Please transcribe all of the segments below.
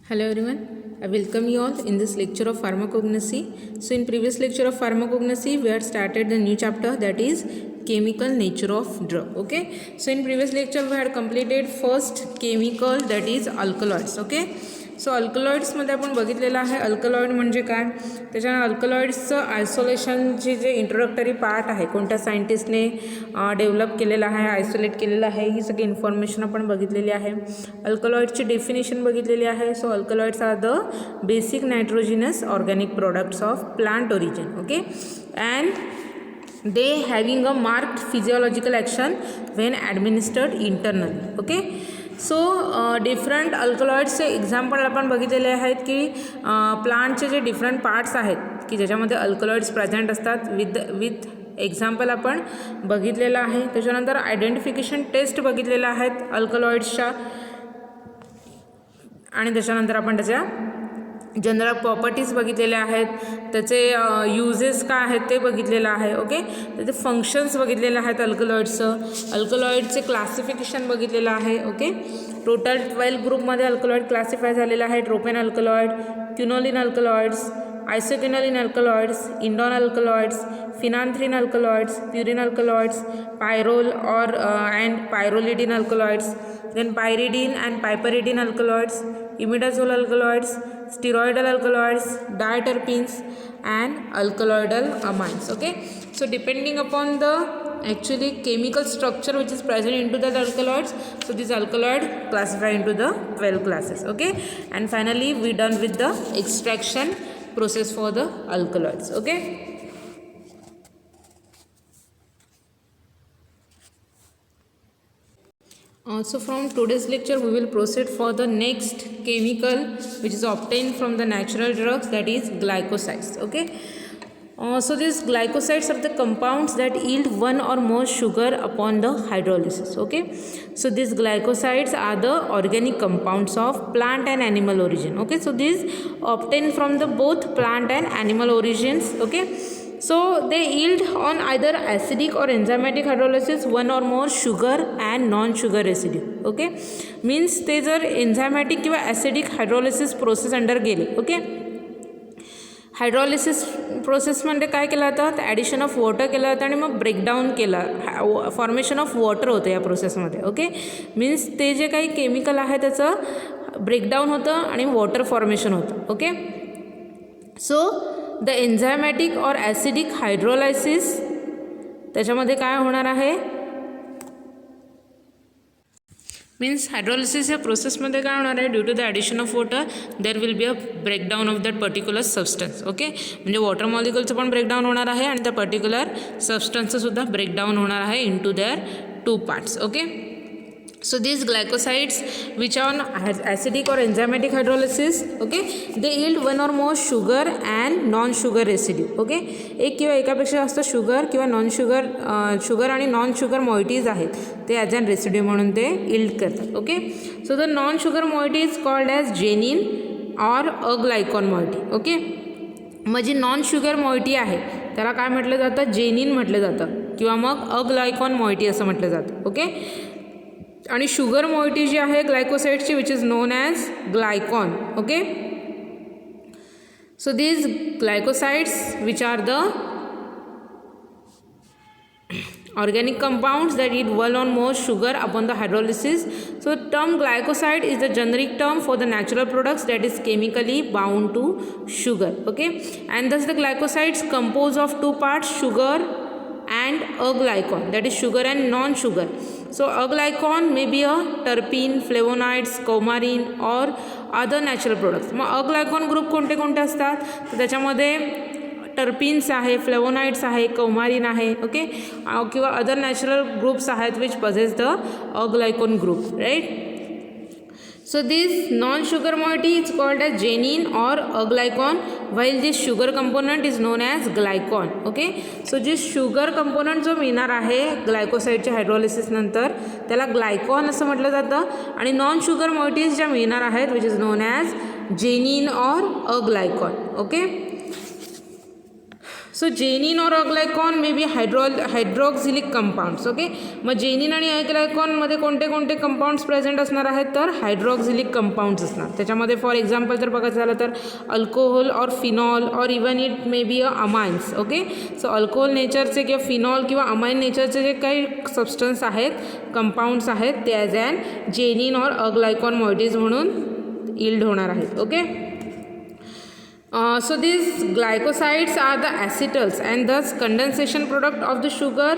Hello everyone, I welcome you all in this lecture of pharmacognosy. So in previous lecture of pharmacognosy we had started the new chapter, that is chemical nature of drug. Okay, so in previous lecture we had completed first chemical, that is alkaloids. Okay, so अल्कलॉइड्समध्ये आपण बघितलेलं आहे alkaloid म्हणजे काय, त्याच्यानं अल्कलॉइड्सचं आयसोलेशनचे जे introductory part आहे कोणत्या सायंटिस्टने डेव्हलप केलेलं आहे, आयसोलेट केलेलं आहे, ही सगळी इन्फॉर्मेशन आपण बघितलेली आहे. अल्कलॉइडची डेफिनेशन बघितलेली आहे. So alkaloids are the basic nitrogenous organic products of plant origin. Okay, and they having a marked physiological action when administered internally. Okay, so different अल्कलॉइड्सचे एक्झाम्पल आपण बघितलेले आहेत की प्लांटचे जे डिफरंट पार्ट्स आहेत की ज्याच्यामध्ये अल्कलॉइड्स प्रेझेंट असतात विथ एक्झाम्पल आपण बघितलेलं आहे. त्याच्यानंतर आयडेंटिफिकेशन टेस्ट बघितलेल्या आहेत अल्कलॉइड्सच्या, आणि त्याच्यानंतर आपण त्याच्या जनरल प्रॉपर्टीज बघितलेल्या आहेत, त्याचे यूजेस काय आहेत ते बघितलेलं आहे. ओके, त्याचे फंक्शन्स बघितलेले आहेत अल्कलॉइड्सचं, अल्कलॉइडचे क्लासिफिकेशन बघितलेलं आहे. ओके, टोटल 12 ग्रुपमध्ये अल्कलॉइड क्लासिफाय झालेलं आहे. Tropane alkaloid, quinoline alkaloids, isoquinoline alkaloids, indole alkaloids, phenanthrene alkaloids, purine alkaloids, pyrrole और and pyrrolidine alkaloids, then pyridine and piperidine alkaloids, imidazole alkaloids, steroidal alkaloids, diterpenes and alkaloidal amines. Okay, so depending upon the actually chemical structure which is present into that alkaloids, so this alkaloid classified into the 12 classes. Okay, and finally we done with the extraction process for the alkaloids. Okay, so from today's lecture we will proceed for the next chemical which is obtained from the natural drugs, that is glycosides. Okay, so these glycosides are the compounds that yield one or more sugar upon the hydrolysis. Okay, so these glycosides are the organic compounds of plant and animal origin. Okay, so these obtained from the both plant and animal origins. Okay, so they yield on either acidic or enzymatic hydrolysis one or more sugar and non-sugar residue. Okay, means ते जर enzymatic किंवा acidic hydrolysis process under गेले. Okay, hydrolysis प्रोसेसमध्ये काय केलं जातं, addition of water केलं जातं आणि मग ब्रेकडाऊन केलं, फॉर्मेशन ऑफ वॉटर होतं या प्रोसेसमध्ये. ओके, मीन्स ते जे काही केमिकल आहे त्याचं ब्रेकडाऊन होतं आणि वॉटर फॉर्मेशन होतं. ओके, सो द एन्झायमॅटिक और ॲसिडिक हायड्रोलायसिस त्याच्यामध्ये काय होणार आहे, मीन्स हायड्रोलिसिस या प्रोसेसमध्ये काय होणार आहे, due to the addition of water there will be a breakdown of that particular substance. Okay, म्हणजे वॉटर मॉलिक्युलचं पण ब्रेकडाऊन होणार आहे आणि त्या पर्टिक्युलर सबस्टन्सचं सुद्धा ब्रेकडाऊन होणार आहे into their two parts. Okay, so these glycosides which are on acidic or enzymatic hydrolysis, okay, they yield one or more sugar and non-sugar residue. Okay, एक किंवा एकापेक्षा जास्त शुगर किंवा नॉन शुगर शुगर आणि non sugar moieties आहेत ते as an residue म्हणून ते yield करतात. Okay, so the non sugar moiety is called as genin और अग्लायकॉन मॉइटी. ओके, मग जी नॉन शुगर मॉइटी आहे त्याला काय म्हटलं जातं, जेनिन म्हटलं जातं किंवा मग अग्लायकॉन मॉइटी असं म्हटलं जातं. ओके, आणि शुगर मॉइटी जी आहे ग्लायकोसाइड्सची which is known as glycone. Okay, so these glycosides which are the organic compounds that eat one or more sugar upon the hydrolysis. So term glycoside is the generic term for the natural products that is chemically bound to sugar. Okay, and thus the glycosides compose of two parts, sugar and aglycon, that is sugar and non-sugar. So aglycon may be a terpene, flavonoids, coumarin or other natural products. मग aglycon group कोणते कोणते असतात, तर त्याच्यामध्ये terpenes आहे, flavonoids आहे, कौमारिन आहे. Okay, किंवा अदर नॅचरल ग्रुप्स आहेत which possess the aglycone group. Right, so this non-sugar moiety is called as genin or aglycon, while this sugar component is known as glycon. Okay, so जे sugar component जो मिळणार आहे ग्लायकोसाइडच्या hydrolysis नंतर त्याला ग्लायकॉन असं म्हटलं जातं, आणि नॉन शुगर मोइटीज ज्या मिळणार आहेत which is known as genin और अग्लायकॉन. ओके, सो जेनिन और aglycone may be hydroxylic compounds. Okay, मग जेनिन आणि अग्लायकॉनमध्ये कोणते कोणते कंपाऊंड्स प्रेझेंट असणार आहेत तर हायड्रॉक्झिलिक कंपाऊंड्स असणार. त्याच्यामध्ये फॉर एक्झाम्पल जर बघायचं झालं तर अल्कोहोल और फिनॉल और even it may be amines. Okay, so alcohol नेचरचे किंवा फिनॉल किंवा अमाइन नेचरचे जे काही सबस्टन्स आहेत, कंपाऊंड्स आहेत, ते ॲज ॲन जेनिन और अग्लायकॉन मॉइटीज म्हणून इल्ड होणार आहेत. Okay, so these glycosides are the acetals and thus condensation product of the sugar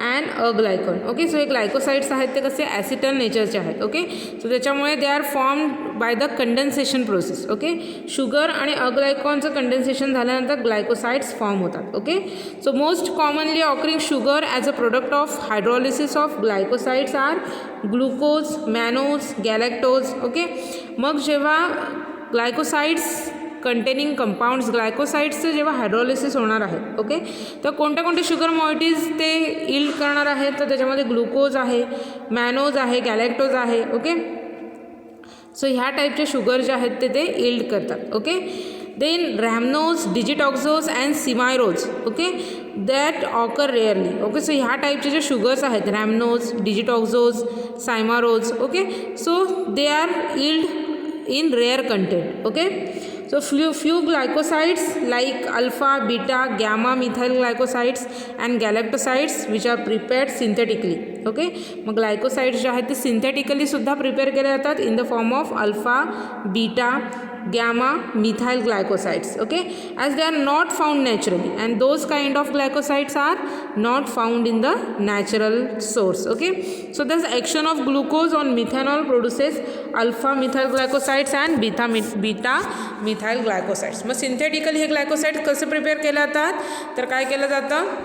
and a glycol. Okay, so हे ग्लायकोसाइड्स आहेत ते कसे ॲसिटल नेचरचे आहेत. ओके, सो त्याच्यामुळे they are formed by the condensation process. Okay, sugar आणि अग्लायकॉनचं condensation झाल्यानंतर glycosides form होतात. Okay, so most commonly occurring sugar as a product of hydrolysis of glycosides are glucose, mannose, galactose. Okay, मग जेव्हा ग्लायकोसाइड्स containing compounds ग्लायकोसाइड्सचं जेव्हा hydrolysis होणार आहे. Okay, तर कोणत्या कोणत्या शुगर मॉइटीज ते इल्ड करणार आहेत तर त्याच्यामध्ये ग्लुकोज आहे, मॅनोज आहे, गॅलॅक्टोज आहे. ओके, सो ह्या टाईपचे शुगर जे आहेत ते इल्ड करतात. Okay, then rhamnose, digitoxose and cymarose. Okay, that occur rarely. Okay, so ह्या टाईपचे जे शुगर्स आहेत rhamnose, digitoxose, cymarose. Okay, so they are yield in rare content. Okay, so few glycosides like alpha, beta, gamma methyl glycosides and galactosides which are prepared synthetically. Okay, मग ग्लायकोसाइड्स जे आहेत ते synthetically सुद्धा prepare केले जातात in the form of alpha, beta, gamma methyl glycosides. Okay, as they are not found naturally and those kind of glycosides are not found in the natural source. Okay, so this action of glucose on methanol produces alpha methyl glycosides and beta methyl glycosides. मग synthetically हे ग्लायकोसाइड्स कसे prepare केले जातात तर काय केलं जातं,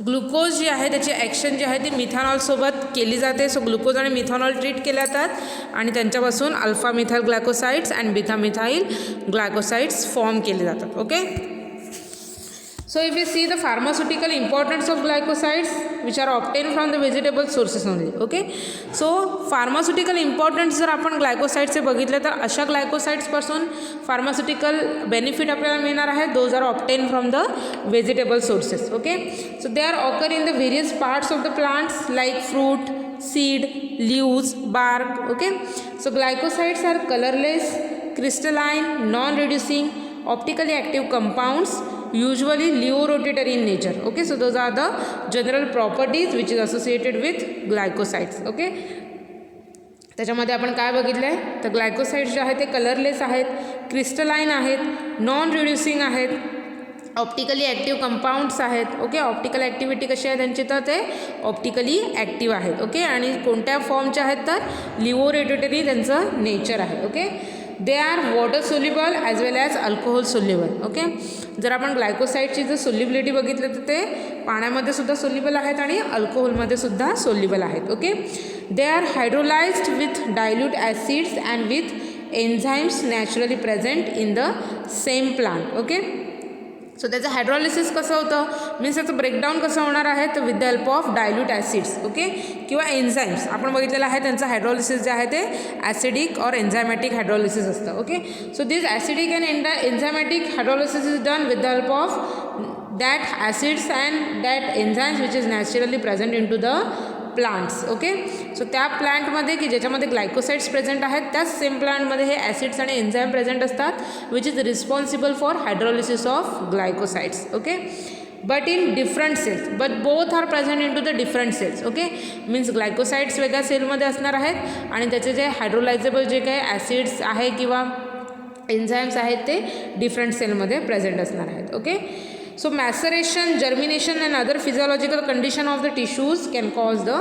glucose जी आहे त्याची ॲक्शन जी आहे ती मिथॅनॉलसोबत केली जाते. सो ग्लुकोज आणि मिथॅनॉल ट्रीट केले जातात आणि त्यांच्यापासून alpha methyl ग्लायकोसाइड्स and beta methyl ग्लायकोसाइड्स form केले जातात. Okay, so if you see the pharmaceutical importance of glycosides which are obtained from the vegetable sources only. Okay, so pharmaceutical importance जर आपण ग्लायकोसाइड्सचे बघितले तर अशा ग्लायकोसाइड्सपासून फार्मास्युटिकल बेनिफिट आपल्याला मिळणार आहे. Those are obtain from the vegetable sources. Okay, so they are occur in the various parts of the plants like fruit, seed, leaves, bark. Okay, so glycosides are colourless, crystalline, non-reducing, optically active compounds usually leo-rotatory in nature. Okay, so those are the general properties which is associated with glycosides. Okay, त्याच्यामध्ये आपण काय बघितलं आहे तर ग्लायकोसाइड्स जे आहेत ते colourless आहेत, क्रिस्टलाइन आहेत, नॉन रिड्युसिंग आहेत, ऑप्टिकली ॲक्टिव्ह कंपाऊंड्स आहेत. ओके, ऑप्टिकल ॲक्टिव्हिटी कशी आहे त्यांची तर ते ऑप्टिकली ॲक्टिव्ह आहेत. ओके, आणि कोणत्या फॉर्मचे आहेत तर लिओरेटरी त्यांचं नेचर आहे. Okay, they R water soluble as well as alcohol soluble. Okay, जर आपण ग्लायकोसाइडची जर सोल्युबिलिटी बघितलं तर ते पाण्यामध्ये सुद्धा सोल्युबल आहेत आणि अल्कोहोलमध्ये सुद्धा सोल्युबल आहेत. Okay, they are hydrolysed with dilute acids and with enzymes naturally present in the same plant. Okay, so त्याचं हायड्रॉलिसिस कसं होतं मीन्स त्याचं ब्रेकडाऊन कसं होणार आहे तर with the help of dilute acids. Okay, किंवा एन्झाईम्स आपण बघितलेलं आहे त्यांचं हायड्रॉलिसिस जे आहे ते ॲसिडिक और एन्झायमॅटिक हायड्रॉलिसिस असतं. Okay, so this acidic and enzymatic hydrolysis is done with the help of that acids and that enzymes which is naturally present in to the plants. Okay, so त्या प्लांटमध्ये की ज्याच्यामध्ये ग्लायकोसाइड्स present आहेत त्याच same प्लांटमध्ये हे acids आणि enzyme present असतात which is responsible for hydrolysis of glycosides. Okay, but in different cells, but both are present in to the different cells. Okay, means glycosides वेगळ्या सेलमध्ये असणार आहेत आणि त्याचे जे हायड्रोलायझेबल जे काही ॲसिड्स आहे किंवा एन्झाईम्स आहेत ते डिफरंट सेलमध्ये प्रेझेंट असणार आहेत. Okay, so maceration, germination and other physiological condition of the tissues can cause the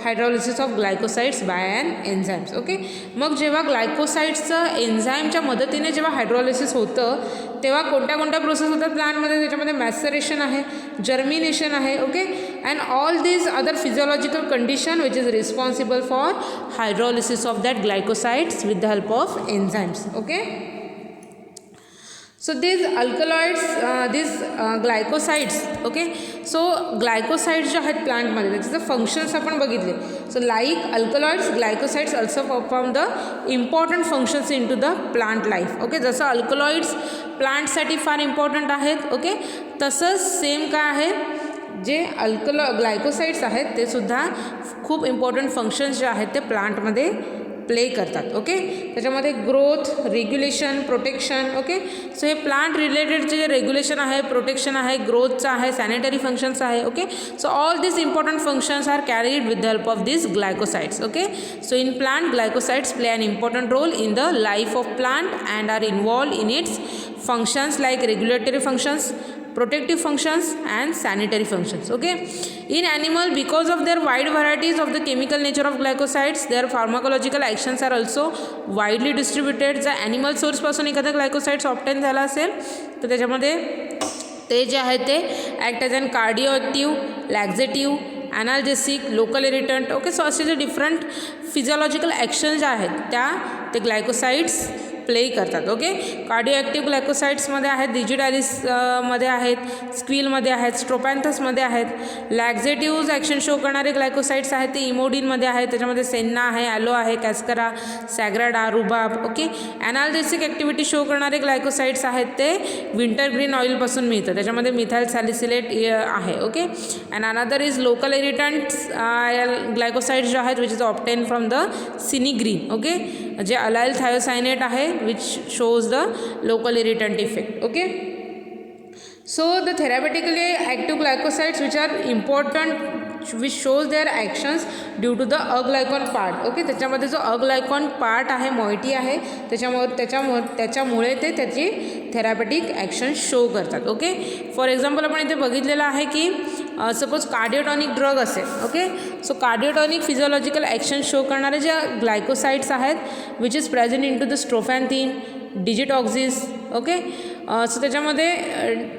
hydrolysis of glycosides by an enzymes. Okay, मग जेव्हा ग्लायकोसाइड्सचं एन्झाईमच्या मदतीने जेव्हा हायड्रॉलिसिस होतं तेव्हा कोणत्या कोणत्या प्रोसेस होतात प्लांटमध्ये त्याच्यामध्ये मॅसरेशन आहे, जर्मिनेशन आहे. Okay, and all these other physiological condition which is responsible for hydrolysis of that glycosides with the help of enzymes. Okay, so these alkaloids, these glycosides. Okay, so glycosides जे आहेत प्लांटमध्ये त्याचे functions आपण बघितले. So like alkaloids glycosides also perform the important functions in to the plant life. Okay, जसं alkaloids प्लांटसाठी फार important आहेत. ओके, तसंच सेम काय आहे, जे ग्लायकोसाइड्स आहेत ते सुद्धा खूप इम्पॉर्टंट फंक्शन्स जे आहेत ते प्लांटमध्ये प्ले करतात. ओके, त्याच्यामध्ये growth, regulation, protection. Okay, so हे प्लांट रिलेटेडचे जे रेग्युलेशन आहे, प्रोटेक्शन आहे, ग्रोथचं आहे, सॅनिटरी फंक्शन्स आहे. Okay, so all this important functions are carried with the help of this glycosides. Okay, so in plant glycosides play an important role in the life of plant and are involve in its functions like regulatory functions, protective functions and sanitary functions. Okay, in animal, because of their wide varieties of the chemical nature of glycosides, their pharmacological actions are also widely distributed. जर animal source पासून एखादा glycosides obtain झाला असेल तर त्याच्यामध्ये ते जे आहे ते act as an cardio laxative, analgesic, local irritant. Okay, so असे जे डिफरंट फिजिओलॉजिकल ॲक्शन ज्या आहेत त्या ते ग्लायकोसाइड्स प्ले करतात. ओके, कार्डिओ ॲक्टिव्ह ग्लायकोसाइड्समध्ये आहेत, डिजिटॅलिसमध्ये आहेत, स्क्विलमध्ये आहेत, स्ट्रोपॅन्थसमध्ये आहेत. लॅक्झेटिव्ह ॲक्शन शो करणारे ग्लायकोसाइड्स आहेत ते इमोडिनमध्ये आहेत, त्याच्यामध्ये सेन्ना आहे, ॲलो आहे, कॅस्करा, सॅग्राडा, रुबाब. ओके, ॲनाल्जेसिक ॲक्टिव्हिटी शो करणारे ग्लायकोसाइड्स आहेत ते विंटर ग्रीन ऑइलपासून मिळतं, त्याच्यामध्ये मिथाइल सॅलिसिलेट आहे. Okay, and another is local irritants glycosides जे आहेत which is obtain from the sinigrin. Okay, जे अलाइल थायोसायनेट आहे which shows the local irritant effect. Okay, so the therapeutically active glycosides which are important, which shows their actions due to the aglycon part. Okay, त्याच्यामध्ये जो अग्लायकॉन part आहे, moiety आहे, त्याच्यामुळे ते त्याची therapeutic action show करतात. Okay, for example आपण इथे बघितलेलं आहे की सपोज कार्डिओटॉनिक ड्रग असेल. Okay, so cardiotonic physiological action show करणारे जे ग्लायकोसाइड्स आहेत which is present in to the strophanthin, digitoxin. Okay, so त्याच्यामध्ये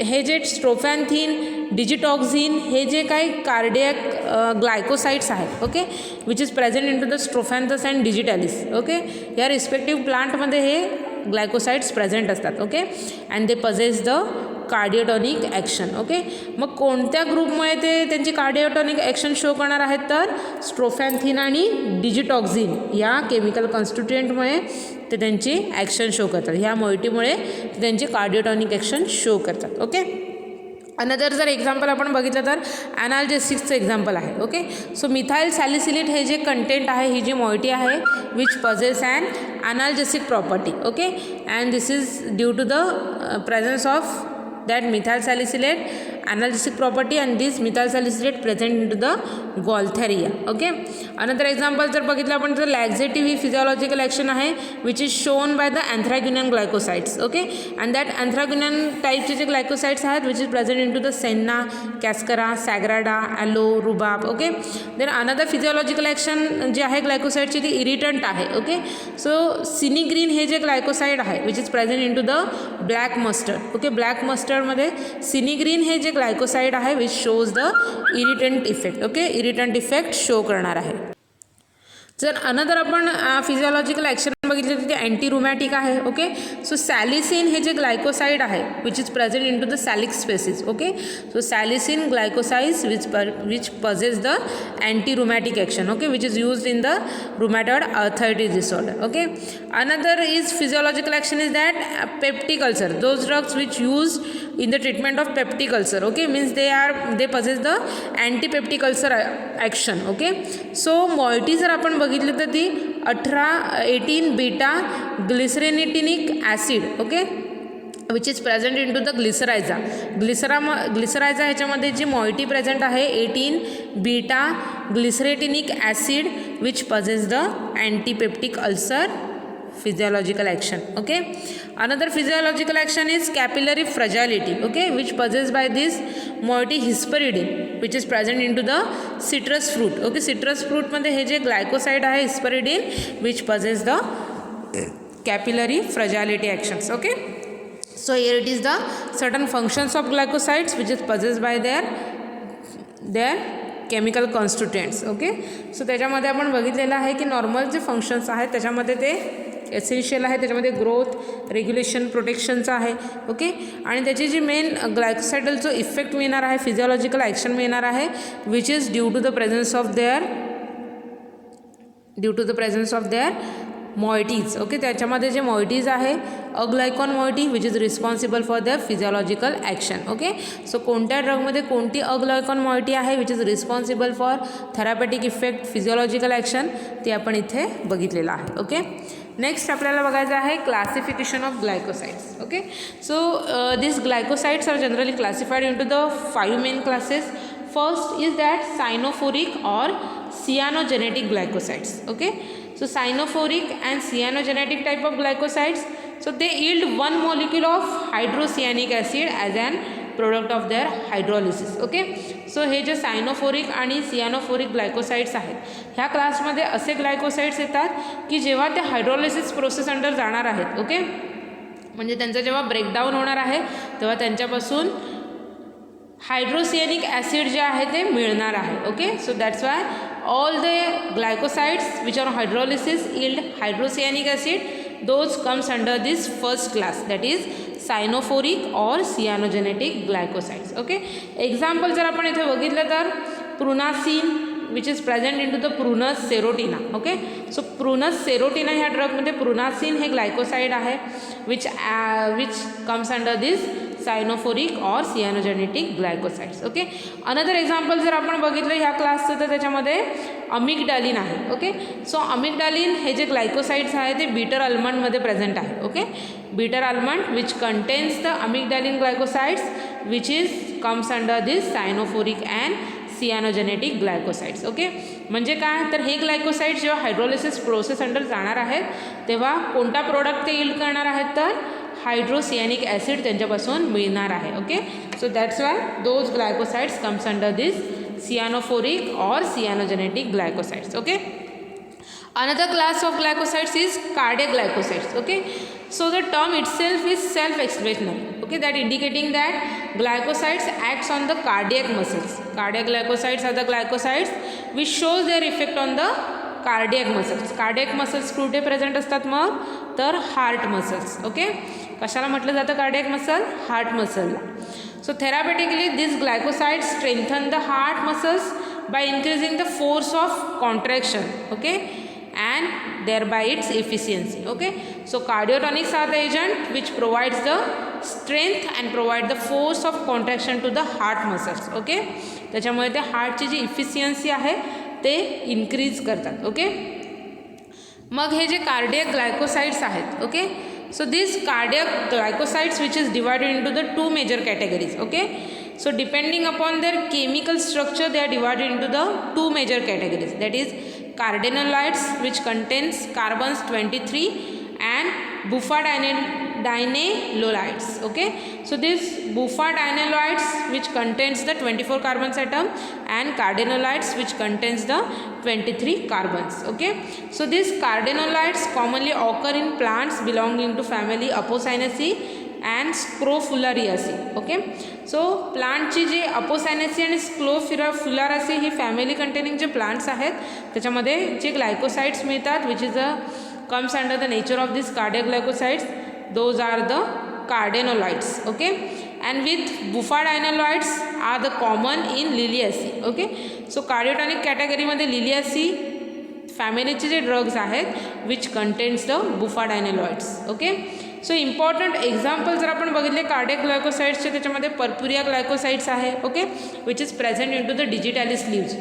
हे जे स्ट्रोफॅन्थिन, डिजिटॉक्झिन हे जे काही कार्डियक ग्लायकोसाइड्स आहेत. Okay, which is present in to the strophanthus and digitalis. Okay, या रिस्पेक्टिव्ह प्लांटमध्ये हे ग्लायकोसाइड्स प्रेझेंट असतात. Okay, and they possess the cardiotonic action. Okay, मग कोणत्या ग्रुपमुळे ते त्यांची कार्डिओटॉनिक ॲक्शन शो करणार आहेत तर स्ट्रोफॅन्थिन आणि डिजिटॉक्झिन या केमिकल कॉन्स्टिट्युएंटमुळे ते त्यांची ॲक्शन शो करतात. ह्या मोइटीमुळे ते त्यांची कार्डिओटॉनिक ॲक्शन शो करतात. ओके, अनदर जर एक्झाम्पल आपण बघितलं तर ॲनाल्जेसिक्सचं एक्झाम्पल आहे. ओके, सो मिथाइल सॅलिसिलेट हे जे कंटेंट आहे, ही जी मॉइटी आहे which possess an analgesic property. Okay, and this is due to the presence of that methyl salicylate analgesic property and this methyl salicylate present into the Goltharia. Okay, another example जर बघितलं आपण तर laxative ही physiological action आहे which is shown by the anthraquinone glycosides. Okay, and that anthraquinone टाईपचे जे glycosides आहेत which is present in to the senna, cascara, sagrada, aloe, rhubarb. Okay, then another physiological action जे आहे ग्लायकोसाइडची ती इरिटंट आहे. Okay, so सिनी green हे जे ग्लायकोसाइड आहे which is present in to the black mustard. Okay, black मस्टर्डमध्ये सिनी ग्रीन हे जे ग्लायकोसाइड आहे which shows the irritant effect. Okay, irritant effect show करणार आहे. जर अनदर आपण फिजिओलॉजिकल ॲक्शन बघितलं तर ते अँटी रुमॅटिक आहे. ओके, सो सॅलिसिन हे जे ग्लायकोसाइड आहे which is present in to the salix species. Okay, so salicin glycosides which possess the anti rheumatic action. Okay, which is used in the rheumatoid arthritis disorder. Okay, another is physiological action is that peptic ulcer, those drugs which use in the treatment of peptic ulcer. Okay, means they possess the anti-peptic ulcer action. Okay, so moiety जर आपण बघितलं तर ती 18 beta glycyrrhetinic acid. Okay, which is present in to the glycyrrhiza. Glycyrrhiza ह्याच्यामध्ये जी moiety present आहे 18 beta glycyrrhetinic acid which possess the antipeptic ulcer physiological action. Okay, another physiological action is capillary fragility. Okay, which possessed by this moiety hesperidin which is present into the citrus fruit. Okay, citrus fruit मध्ये हे जे glycoside आहे hesperidin which possess the capillary fragility actions. Okay, so here it is the certain functions of glycosides which is possessed by their chemical constituents. Okay, so त्याच्यामध्ये आपण बघितलेलं आहे की normal जे फंक्शन्स आहेत त्याच्यामध्ये ते एसेन्शियल आहे, त्याच्यामध्ये ग्रोथ, रेग्युलेशन, प्रोटेक्शनचं आहे. ओके, आणि त्याची जी मेन ग्लायकोसाइडल जो इफेक्ट मिळणार आहे, फिजिओलॉजिकल ॲक्शन मिळणार आहे which is due to the presence of their moieties. Okay, त्याच्यामध्ये जे मॉइटीज आहे aglycone moiety which is responsible for the physiological action. Okay, so कोणत्या ड्रगमध्ये कोणती अग्लायकॉन मॉइटी आहे which is responsible for therapeutic effect physiological action ते आपण इथे बघितलेलं आहे. ओके, नेक्स्ट आपल्याला बघायचं आहे classification of glycosides. Okay, so this glycosides are generally classified into the 5 main classes. First is that cyanophoric or cyanogenetic glycosides. Okay, so cyanophoric and cyanogenetic type of glycosides, so they yield one molecule of hydrocyanic acid as an product of their hydrolysis. Okay, so हे जे सायनोफोरिक आणि सियानोफोरिक ग्लायकोसाइड्स आहेत ह्या क्लासमध्ये असे ग्लायकोसाइड्स येतात की जेव्हा ते हायड्रोलिसिस प्रोसेस अंडर जाणार आहेत. ओके, म्हणजे त्यांचं जेव्हा ब्रेकडाऊन होणार आहे तेव्हा त्यांच्यापासून हायड्रोसियानिक ॲसिड जे आहे ते मिळणार आहे. Okay, so that's Y all the glycosides which are hydrolysis yield hydrocyanic acid, those comes under this first class, that is cyanophoric or cyanogenetic glycosides. Okay, example जर आपण इथे बघितलं तर प्रुनासिन which is present into the prunus serotina. Okay, so prunus serotina ह्या ड्रगमध्ये प्रुनासिन हे glycoside आहे which comes under this सायनोफोरिक और cyanogenetic glycosides. Okay, another example जर आपण बघितलं ह्या क्लासचं तर त्याच्यामध्ये अमिगडालिन आहे. ओके, सो अमिगडालिन हे जे ग्लायकोसाइड्स आहे ते बीटर आल्मंडमध्ये प्रेझेंट आहे. Okay, bitter almond which contains the amygdalin glycosides which is comes under this cyanophoric and cyanogenetic glycosides. Okay, म्हणजे काय तर हे ग्लायकोसाइड्स जेव्हा हायड्रोलिसिस प्रोसेस अंडर जाणार आहेत तेव्हा कोणता प्रोडक्ट ते यील्ड करणार आहेत तर हायड्रोसियानिक ॲसिड त्यांच्यापासून मिळणार आहे. Okay, so that's why those glycosides comes under this cyanophoric or cyanogenetic glycosides. Okay, another class of glycosides is cardiac glycosides. Okay, so the term itself is self-explanatory. Okay, that indicating that glycosides acts on the cardiac muscles. Cardiac glycosides are the glycosides which shows their effect on the cardiac muscles. Cardiac muscles कुठे present असतात मग तर heart muscles. Okay, कशाला म्हटलं जातं cardiac muscle? Heart मसलला. So therapeutically this glycoside strengthen the heart muscles by increasing the force of contraction. Okay, and thereby its efficiency. Okay, so cardiotonics are the agent which provides the strength and provide the force of contraction to the heart muscles. Okay, त्याच्यामुळे ते हार्टची जी efficiency आहे ते increase करतात. Okay, मग हे जे cardiac glycosides आहेत. Okay, so these cardiac glycosides which is divided into the 2 major categories. Okay, so depending upon their chemical structure they are divided into the 2 major categories, that is cardenolides which contains carbons 23 and bufadienolides. Okay, so this bufadienolides which contains the 24 carbons atom and cardenolides which contains the 23 carbons. Okay, so these cardenolides commonly occur in plants belonging to family Apocynaceae and Scrophulariaceae. Okay, so प्लांटची जी Apocynaceae आणि Scrophulariaceae ही family containing जे plants आहेत त्याच्यामध्ये जे glycosides मिळतात which is comes under the nature of this cardiac glycosides, those are the cardenolides. Okay, and with bufadienolides are the common in Liliaceae. Okay, so cardiotonic कॅटेगरीमध्ये Liliaceae फॅमिलीचे जे drugs आहेत which contains the bufadienolides. Okay, so important example जर आपण बघितले cardiac ग्लायकोसाइड्सचे त्याच्यामध्ये purpurea glycosides आहे. Okay, which is present in to the digitalis leaves.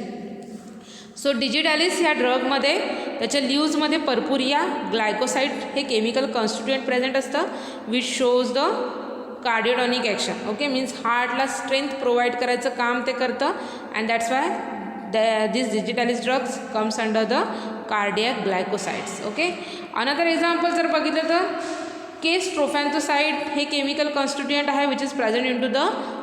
So digitalis ह्या ड्रगमध्ये त्याच्या लीव्जमध्ये पर्पुरिया ग्लायकोसाइड हे केमिकल कॉन्स्टिट्युएंट प्रेझेंट असतं which shows the cardiotonic action. Okay, means हार्टला स्ट्रेंथ प्रोव्हाइड करायचं काम ते करतं and that's why this digitalis drugs comes under the cardiac glycosides. Okay, another example जर बघितलं तर के स्ट्रोफॅन्थोसाइड हे केमिकल कॉन्स्टिट्युएंट आहे which is present in to the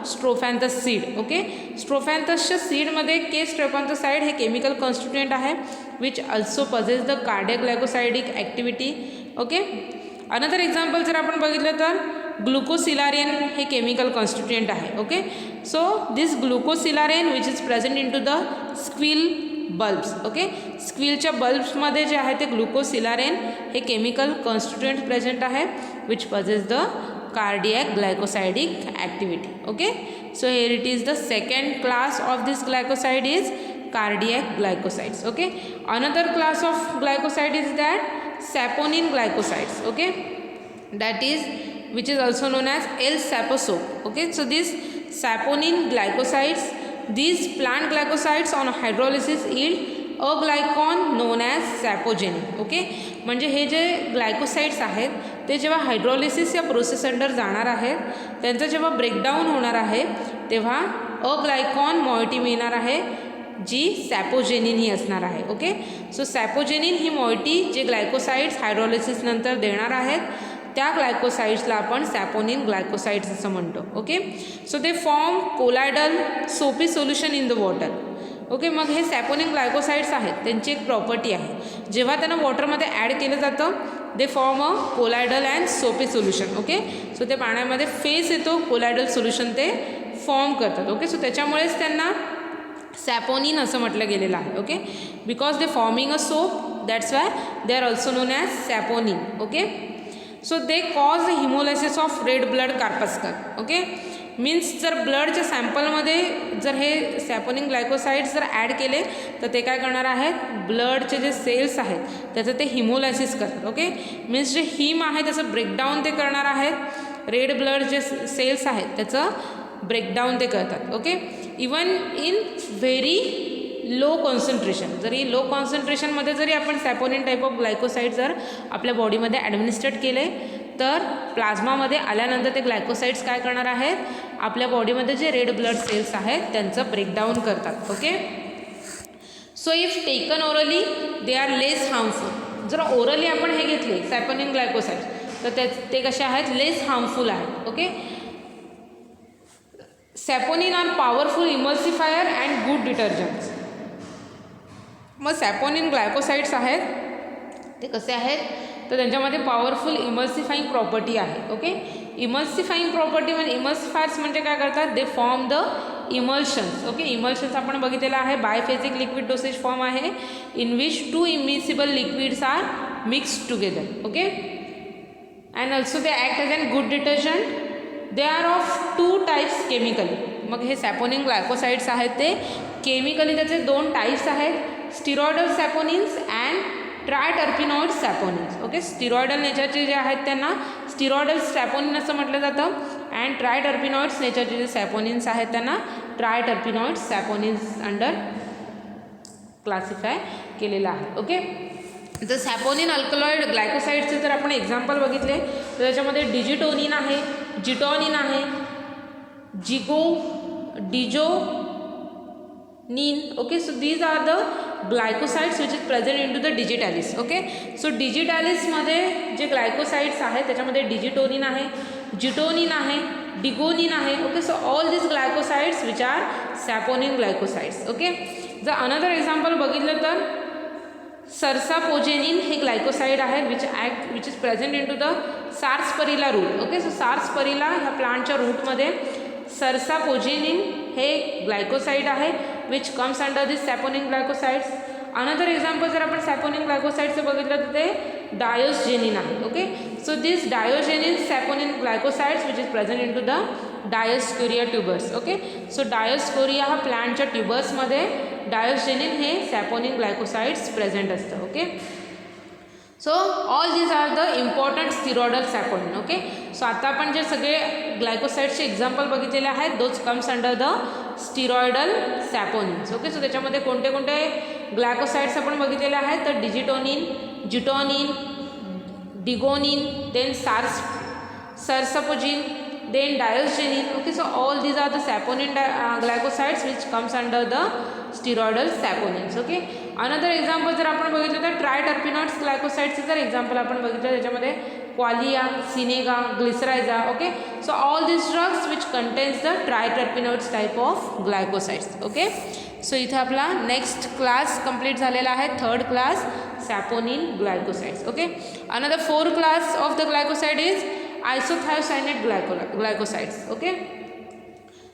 strophanthus seed. Okay, स्ट्रोफॅन्थसच्या सीडमध्ये के स्ट्रोफॅन्थोसाइड हे केमिकल कॉन्स्टिट्युएंट आहे which also possess the cardiac glycosidic activity. Okay, another example जर आपण बघितलं तर ग्लुकोसिलारेन हे केमिकल कॉन्स्टिट्युएंट आहे. Okay, so this glucoscillaren which is present in to the squill bulbs. Okay, स्क्विलच्या बल्ब्समध्ये जे आहे ते ग्लुकोसिलारेन हे केमिकल कॉन्स्टिट्युएंट प्रेझेंट आहे which possess the cardiac glycosidic activity. Okay, so here it is the second class of this glycoside is cardiac glycosides. Okay, another class of glycoside is that saponin glycosides, okay, that is which is also known as L-saposoap. Okay, so these saponin glycosides, these plant glycosides on hydrolysis yield a glycon known as sapogenin. okay, म्हणजे हे जे glycosides आहेत ते जेव्हा hydrolysis या process under जाणार आहेत त्यांचं जेव्हा ब्रेकडाऊन होणार आहे तेव्हा अ ग्लायकॉन मॉइटी मिळणार आहे जी सॅपोजेनिन ही असणार आहे. ओके, सो सॅपोजेनिन ही मॉइटी जे ग्लायकोसाइड्स हायड्रोलिसिस नंतर देणार आहेत त्या ग्लायकोसाइड्सला आपण सॅपोनिन ग्लायकोसाइड्स असं म्हणतो. ओके, सो दे फॉर्म कोलायडल सोपी solution in the water. Okay, मग हे सॅपोनिन ग्लायकोसाइड्स आहेत त्यांची एक प्रॉपर्टी आहे, जेव्हा त्यांना वॉटरमध्ये ॲड केलं जातं they form a colloidal and soapy solution. Okay, so ते पाण्यामध्ये फेस येतो, कोलायडल सोल्युशन ते फॉर्म करतात. ओके, सो त्याच्यामुळेच त्यांना सॅपोनिन असं म्हटलं गेलेलं आहे. Okay, because they forming a soap, that's why they are also known as saponin. Okay, so they cause the haemolysis of red blood corpuscle. Okay, means जर ब्लडच्या सॅम्पलमध्ये जर हे सॅपोनिन ग्लायकोसाइड्स जर ॲड केले तर ते काय करणार आहेत, ब्लडचे जे सेल्स आहेत त्याचं ते हिमोलायसिस करतात. ओके, मीन्स जे हिम आहे त्याचं ब्रेकडाऊन ते करणार आहेत, रेड ब्लड जे सेल्स आहेत त्याचं ब्रेकडाऊन ते करतात. Okay, even in very low concentration, जरी लो कॉन्सन्ट्रेशनमध्ये जरी आपण सॅपोनिन टाईप ऑफ ग्लायकोसाइड जर आपल्या बॉडीमध्ये ॲडमिनिस्ट्रेट केले तर प्लाझ्मामध्ये आल्यानंतर ते ग्लायकोसाइड्स काय करणार आहेत, आपल्या बॉडीमध्ये जे रेड ब्लड सेल्स आहेत त्यांचं ब्रेकडाऊन करतात. Okay, so if taken orally they are less harmful. जर ओरली आपण हे घेतले सॅपोनिन ग्लायकोसाइड्स तर ते कसे आहेत, लेस हार्मफुल आहेत. Okay, saponin are powerful emulsifier and good detergents. मग सॅपोनिन ग्लायकोसाइड्स आहेत ते कसे आहेत तर त्यांच्यामध्ये पॉवरफुल इमल्सिफाईंग प्रॉपर्टी आहे. ओके, इमल्सिफाईंग प्रॉपर्टी म्हणजे इमल्सिफायर्स म्हणजे काय करतात, they form the emulsions. Okay, emulsions आपण बघितलेलं आहे बायफेजिक लिक्विड डोसेज फॉर्म आहे in which two immiscible liquids are mixed together. Okay, and also they act as an good detergent. They are of two types chemically. मग हे saponin glycosides आहेत ते chemically त्याचे दोन टाईप्स आहेत, स्टिरॉयडल सॅपोनिन्स and ट्रायटर्पिनॉइड सॅपोनिन्स. Okay, स्टिरॉयडल नेचरचे जे आहेत त्यांना स्टिरॉयडल सॅपोनिन असं म्हटलं जातं अँड ट्रायटर्पिनॉइड्स नेचरचे जे सॅपोनिन्स आहेत त्यांना ट्रायटर्पिनॉइड सॅपोनिन्स अंडर क्लासिफाय केलेलं आहे. ओके, तर सॅपोनिन अल्कलॉइड ग्लायकोसाइडचे जर आपण एक्झाम्पल बघितले तर त्याच्यामध्ये डिजिटोनिन आहे, जिटॉनिन आहे, digonin. Okay, so these are the glycosides which is present in to the digitalis. Okay, so डिजिटॅलिसमध्ये जे ग्लायकोसाइड्स आहेत त्याच्यामध्ये डिजिटोनिन आहे, जिटोनिन आहे, डिगोनिन आहे. Okay, so all this glycosides which are saponin glycosides. Okay, जर अनदर एक्झाम्पल बघितलं तर सरसापोजेनिन हे ग्लायकोसाइड आहे which is present in to the sarsaparilla root. Okay, so sarsaparilla ह्या प्लांटच्या रूटमध्ये सरसापोजेनिन हे ग्लायकोसाइड आहे which comes under this saponin glycosides. Another example जर आपण सॅपोनिन ग्लायकोसाइडचं बघितलं तर ते डायोजेनिन आहे. Okay, so this diosgenin saponin glycosides which is present in to the Dioscorea tubers. Okay, so dioscorea हा प्लांटच्या ट्युबर्समध्ये डायोजेनिन हे सॅपोनिन ग्लायकोसाइड्स प्रेझेंट असतं. Okay, so all these are the important steroidal saponin. Okay, so आता आपण जे सगळे ग्लायकोसाइड्सचे एक्झाम्पल बघितलेले आहेत those comes under the steroidal saponins. Okay, so त्याच्यामध्ये कोणते कोणते ग्लायकोसाइड्स आपण बघितलेले आहेत तर digitonin, gitonin, digonin, then sarsapogenin, then diosgenin. Okay, so all these are the saponin glycosides which comes under the steroidal saponins. Okay, another example जर आपण बघितलं तर ट्रायटर्पिनॉइड्स ग्लायकोसाइड्सचं जर एक्झाम्पल आपण बघितलं त्याच्यामध्ये quillaia, senega, glycyrrhiza. Okay, so all this drugs which contains the triterpenoids type of glycosides. Okay, so इथे आपला नेक्स्ट क्लास कंप्लीट झालेला आहे, third class saponin glycosides. Okay, another fourth class of the glycoside is isothiocyanate glycosides. Okay,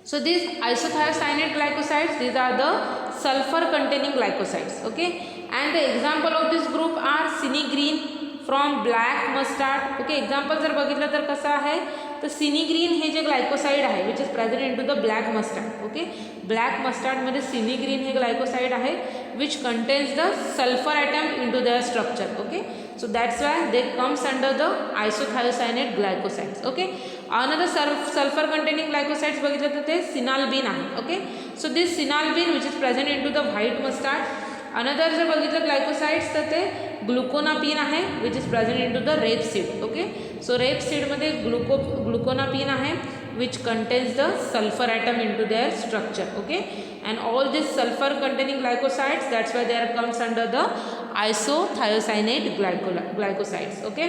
so these isothiocyanate glycosides, these are the sulfur containing glycosides. Okay, and the example of this group are cinegreen from black mustard. Okay, example जर बघितलं तर कसं आहे तर सिनिग्रीन हे जे glycoside आहे which is present in to the black mustard. Okay, black मस्टर्डमध्ये सिनिग्रीन हे ग्लायकोसाइड आहे which contains the sulphur atom into their structure. Okay, So that's why they comes under the isothiocyanate glycosides. Okay, another sulfur containing glycosides बघितलं तर ते सिनाल्बिन आहे. Okay, so this sinalbin which is present into the white mustard. Another जर बघितलं glycosides तर ते gluconapin आहे which is present in to the rapeseed. Okay, so रेपसीडमध्ये ग्लुकोनापिन आहे which contains the sulfur atom into their structure. Okay, and all this sulfur containing glycosides, that's why they are comes under the isothiocyanate glycosides. Okay,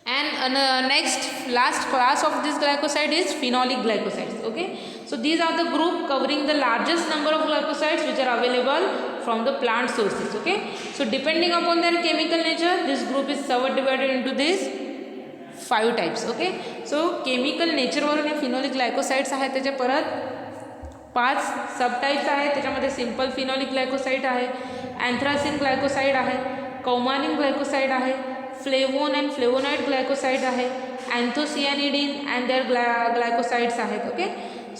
and next last class of this glycoside is phenolic glycosides. Okay, so these are the group covering the largest number of glycosides which are available from the plant sources. Okay, so depending upon their chemical nature, this group is subdivided into this 5 types. Okay, so chemical nature वरून हे phenolic glycosides आहेत त्याचे परत 5 सब types आहेत. त्याच्यामध्ये simple phenolic glycoside आहे, anthracene glycoside आहे, coumarin glycoside आहे, फ्लेवोन अँड फ्लेवोनाइड ग्लायकोसाइड आहे, अँथोसियानिडिन अँड देअर ग्लायकोसाइड्स आहेत. Okay,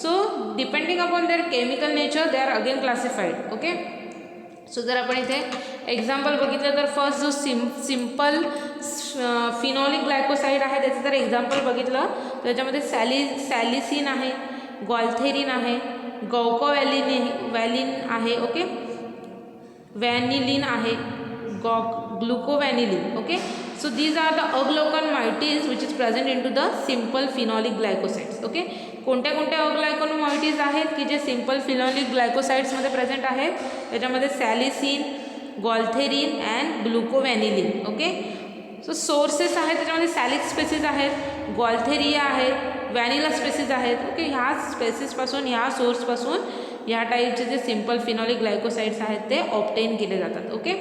so depending upon their chemical nature they are again classified. Okay, so जर आपण इथे एक्झाम्पल बघितलं तर फर्स्ट जो सिंपल फिनॉलिक ग्लायकोसाइड आहे त्याचं जर एक्झाम्पल बघितलं तर त्याच्यामध्ये सॅलिसिन आहे, ग्वाल्थेरिन आहे, गौकोवॅलिन आहे. ओके, व्हॅनिलिन आहे, glucovanillin. Okay, so these are the aglycone moieties which is present in to the simple phenolic glycosides. Okay, कोणत्या कोणत्या अग्लायकॉन मायटीज आहेत की जे सिंपल फिनॉलिक ग्लायकोसाइड्समध्ये प्रेझेंट आहेत त्याच्यामध्ये सॅलिसिन, ग्वाल्थेरिन अँड ग्लुकोव्हॅनिलिन. ओके, सो सोर्सेस आहेत त्याच्यामध्ये सॅलिक स्पेसिस आहेत, ग्वाल्थेरिया आहेत, व्हॅनिला स्पेसिस आहेत. ओके, ह्या स्पेसिसपासून ह्या सोर्सपासून ह्या टाईपचे जे सिंपल फिनॉलिक ग्लायकोसाइड्स आहेत ते ऑब्टेन केले जातात. ओके,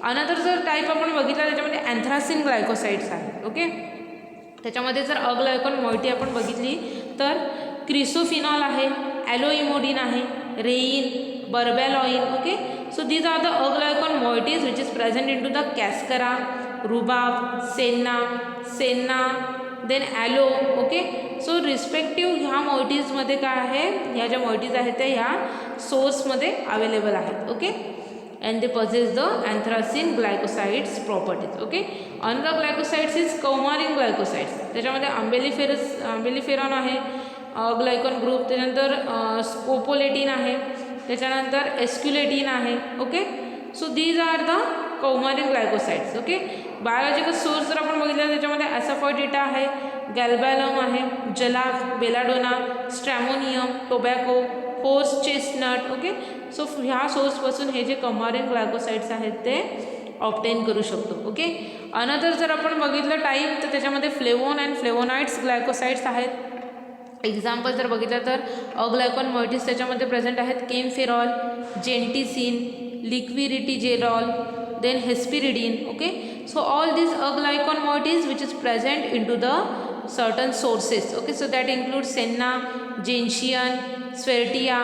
अनदर जर टाईप आपण बघितला त्याच्यामध्ये अँथ्रासिन ग्लायकोसाइड्स आहेत. ओके, त्याच्यामध्ये जर अग्लायकॉन मॉइटी आपण बघितली तर क्रिसोफिनॉल आहे, ॲलोइमोडिन आहे, rhein, barbaloin. Okay, so these are the aglycone moieties which is present in to the cascara, rhubarb, senna then aloe. Okay, so respective ह्या मॉइटीजमध्ये काय आहे, ह्या ज्या मॉइटीज आहेत त्या ह्या सोर्समध्ये अवेलेबल आहेत. Okay, and they possess the anthracene glycosides properties. Okay, another glycosides is coumarin glycosides. त्याच्यामध्ये आंबेलिफेरॉन आहे ग्लायकॉन ग्रुप, त्याच्यानंतर स्कोपोलेटिन आहे, त्याच्यानंतर एस्क्युलेटिन आहे. Okay, so these are the coumarin glycosides. Okay, biological source जर आपण बघितलं त्याच्यामध्ये ॲसाफॉइडिटा आहे, गॅल्बॅलम आहे, jalap, belladonna, stramonium, tobacco, horse chestnut. Okay, so ह्या सोर्सपासून हे जे कौमारिन ग्लायकोसाइड्स आहेत ते ऑब्टेन करू शकतो. ओके, अनदर जर आपण बघितलं टाईप तर त्याच्यामध्ये फ्लेवोन अँड फ्लेवोनाइड्स ग्लायकोसाइड्स आहेत. एक्झाम्पल जर बघितलं तर अग्लायकॉन मॉइटीज त्याच्यामध्ये प्रेझेंट आहेत kaempferol, gentisin, liquiritigenin, then hesperidin. Okay, so all these aglycone moieties which is present into the certain sources. Okay, so that includes senna, gentian, swertia,